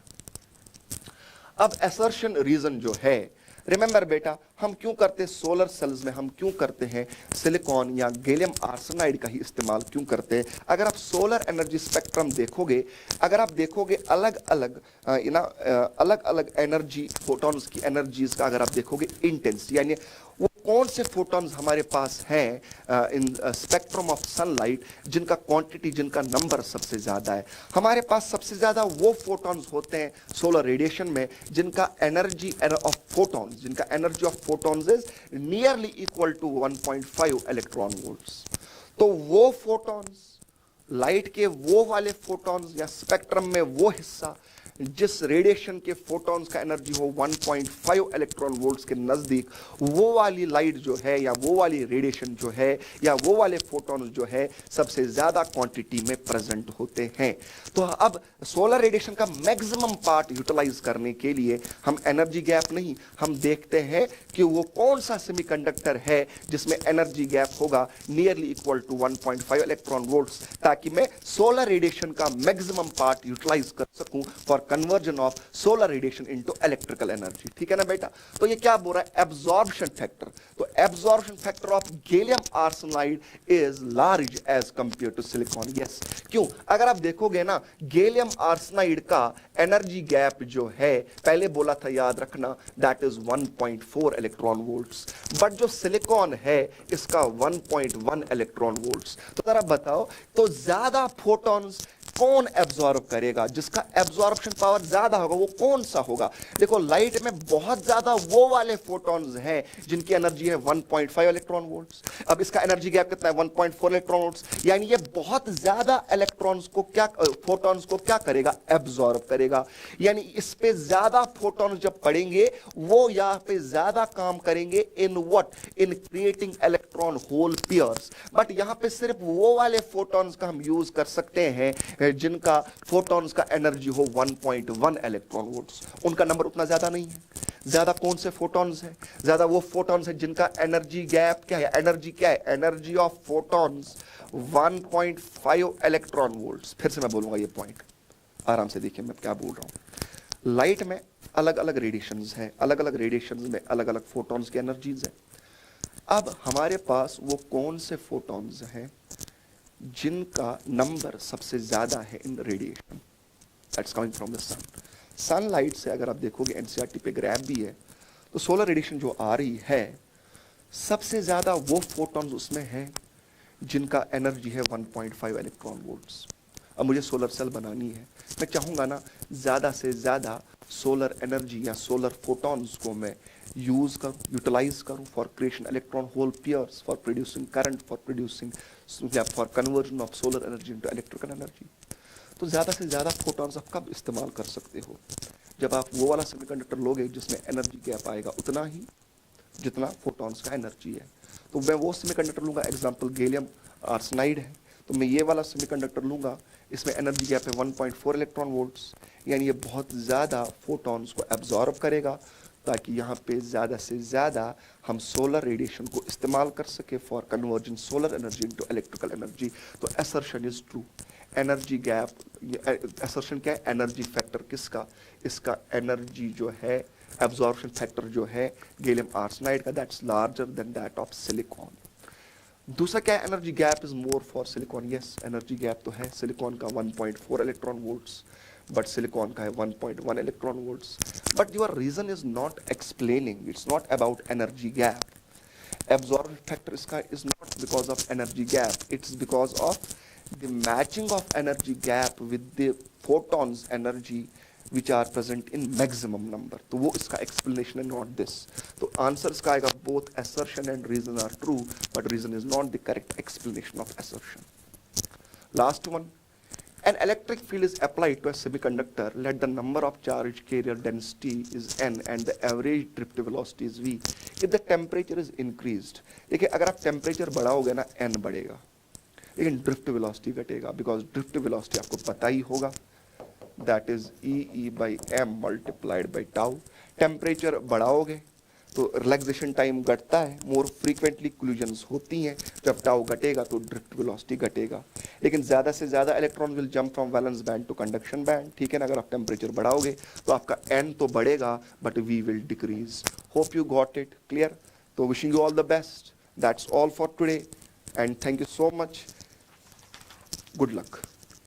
अब असर्शन रीजन जो है, रिमेंबर बेटा हम क्यों करते हैं सोलर सेल्स में, हम क्यों करते हैं सिलिकॉन या गैलियम आर्सेनाइड का ही इस्तेमाल क्यों करते हैं। अगर आप सोलर एनर्जी स्पेक्ट्रम देखोगे, अगर आप देखोगे अलग अलग एनर्जी फोटॉन्स की एनर्जीज का अगर आप देखोगे इंटेंस, यानी वो कौन से फोटॉन्स हमारे पास हैं इन स्पेक्ट्रम ऑफ सनलाइट जिनका क्वांटिटी, जिनका नंबर सबसे ज्यादा है। हमारे पास सबसे ज्यादा वो फोटॉन्स होते हैं सोलर रेडिएशन में जिनका एनर्जी ऑफ फोटॉन्स, जिनका energy of photons is nearly equal to 1.5 electron volts. तो वो फोटॉन्स, लाइट के वो वाले फोटॉन्स या स्पेक्ट्रम में वो हिस्सा जिस रेडिएशन के फोटॉन्स का एनर्जी हो 1.5 इलेक्ट्रॉन वोल्ट्स के नजदीक, वो वाली लाइट जो है या वो वाली रेडिएशन जो है या वो वाले फोटॉन्स जो है सबसे ज्यादा क्वांटिटी में प्रेजेंट होते हैं। तो अब सोलर रेडिएशन का मैक्सिमम पार्ट यूटिलाइज करने के लिए हम एनर्जी गैप नहीं, हम देखते हैं कि वो कौन सा सेमीकंडक्टर है जिसमें एनर्जी गैप होगा nearly equal to 1.5 electron volts, ताकि मैं सोलर रेडिएशन का मैक्सिमम पार्ट यूटिलाइज कर सकूं for conversion of solar radiation into electrical energy. ठीक है ना बेटा। तो ये क्या बोल रहा है, एब्जॉर्प्शन फैक्टर। तो absorption factor of gallium arsenide is large as compare to silicon. Yes, क्यों? अगर आप देखोगे ना गैलियम आर्सेनाइड का एनर्जी गैप जो है, पहले बोला था याद रखना, that is 1.4 electron volts, but जो सिलिकॉन है इसका 1.1 इलेक्ट्रॉन वोल्ट्स। तो जरा बताओ, तो ज्यादा फोटॉन्स कौन एब्जॉर्ब करेगा, जिसका एब्जॉर्प्शन पावर ज्यादा होगा वो कौन सा होगा। देखो लाइट में बहुत ज्यादा वो वाले फोटॉन्स हैं जिनकी एनर्जी है 1.5 इलेक्ट्रॉन वोल्ट्स। अब इसका एनर्जी गैप कितना है 1.4 इलेक्ट्रॉन वोल्ट्स, यानी ये बहुत ज्यादा इलेक्ट्रॉन्स को क्या फोटॉन्स को क्या करेगा, एब्जॉर्ब करेगा। यानी इस पे ज्यादा फोटॉन्स जब पड़ेंगे वो यहां पे ज्यादा काम करेंगे in what, in creating electron hole pairs. But यहां पे सिर्फ वो वाले फोटॉन्स का हम यूज कर सकते हैं जिनका फोटॉन्स का एनर्जी हो 1.1 इलेक्ट्रॉन वोल्ट्स। उनका नंबर उतना ज्यादा नहीं है। ज्यादा कौन से फोटॉन्स हैं, ज्यादा वो फोटॉन्स हैं जिनका एनर्जी गैप क्या है, एनर्जी क्या है, energy of photons 1.5 electron volts. फिर से मैं बोलूंगा ये पॉइंट, आराम से देखिए मैं क्या बोल रहा हूं। लाइट में अलग अलग रेडिएशंस हैं, अलग अलग रेडिएशंस में अलग अलग फोटॉन्स की एनर्जीज हैं। अब हमारे पास वो कौन से फोटॉन्स हैं जिनका नंबर सबसे ज्यादा है in radiation, that's coming from the sun. Sunlight से अगर आप देखोगे एनसीईआरटी पे ग्राफ भी है, तो सोलर रेडिएशन जो आ रही है सबसे ज्यादा वो फोटॉन्स उसमें हैं जिनका एनर्जी है 1.5 इलेक्ट्रॉन वोल्ट्स। अब मुझे सोलर सेल बनानी है, मैं चाहूंगा ना ज्यादा से ज्यादा सोलर एनर्जी या सोलर फोटॉन्स को मैं यूज करूं, यूटिलाइज करूं for creation electron hole pairs, for producing current, for producing for conversion of solar energy into electrical energy. तो ज्यादा से ज्यादा फोटॉन्स आप कब इस्तेमाल कर सकते हो, जब आप वो वाला सेमीकंडक्टर लोगे जिसमें एनर्जी गैप आएगा उतना ही जितना फोटॉन्स का एनर्जी है। तो मैं वो सेमीकंडक्टर लूंगा, एग्जांपल गैलियम आर्सेनाइड है, तो मैं ये वाला सेमीकंडक्टर लूंगा, इसमें एनर्जी गैप है 1.4 इलेक्ट्रॉन वोल्ट्स, यानी ये बहुत ज़्यादा फोटॉन्स को एब्जॉर्ब करेगा ताकि यहाँ पे ज़्यादा से ज़्यादा हम सोलर रेडिएशन को इस्तेमाल कर सके for conversion solar energy into electrical energy. तो assertion is true. Energy gap assertion क्या है, एनर्जी फैक्टर किसका, इसका एनर्जी जो है एब्जॉर्प्शन फैक्टर जो है गैलियम आर्सेनाइड का, that's larger than that of silicon. दूसरा क्या है, energy gap is more for silicon. Yes, energy gap तो है सिलिकॉन का 1.4 इलेक्ट्रॉन वोल्ट्स, बट सिलिकॉन का है 1.1 electron volts. But your reason is not explaining, it's not about energy gap. Absorption factor इसका is not because of energy gap, it's because of the matching of energy gap with the photons energy which are present in maximum number. तो वो इसका explanation है, not this. तो answer इसका आएगा both assertion and reason are true, but reason is not the correct explanation of assertion. Last one. An electric field is applied to a semiconductor. Let the number of charge carrier density is n and the average drift velocity is v. If the temperature is increased, देखिए अगर आप टेम्परेचर बढ़ाओगे ना n बढ़ेगा, लेकिन ड्रिफ्ट वेलोसिटी घटेगा, बिकॉज ड्रिफ्ट वेलोसिटी आपको पता ही होगा, that is e by m multiplied by tau. Temperature बढ़ाओगे तो रिलैक्सेशन टाइम घटता है, मोर फ्रीक्वेंटली कोलिजन्स होती हैं, जब टाउ घटेगा तो ड्रिफ्ट वेलोसिटी घटेगा। लेकिन ज़्यादा से ज़्यादा electron will jump from valence band to conduction band, ठीक है ना। अगर आप टेम्परेचर बढ़ाओगे तो आपका एन तो बढ़ेगा but we will decrease. Hope you got it clear. तो wishing you all the best, that's all for today and thank you so much, good luck.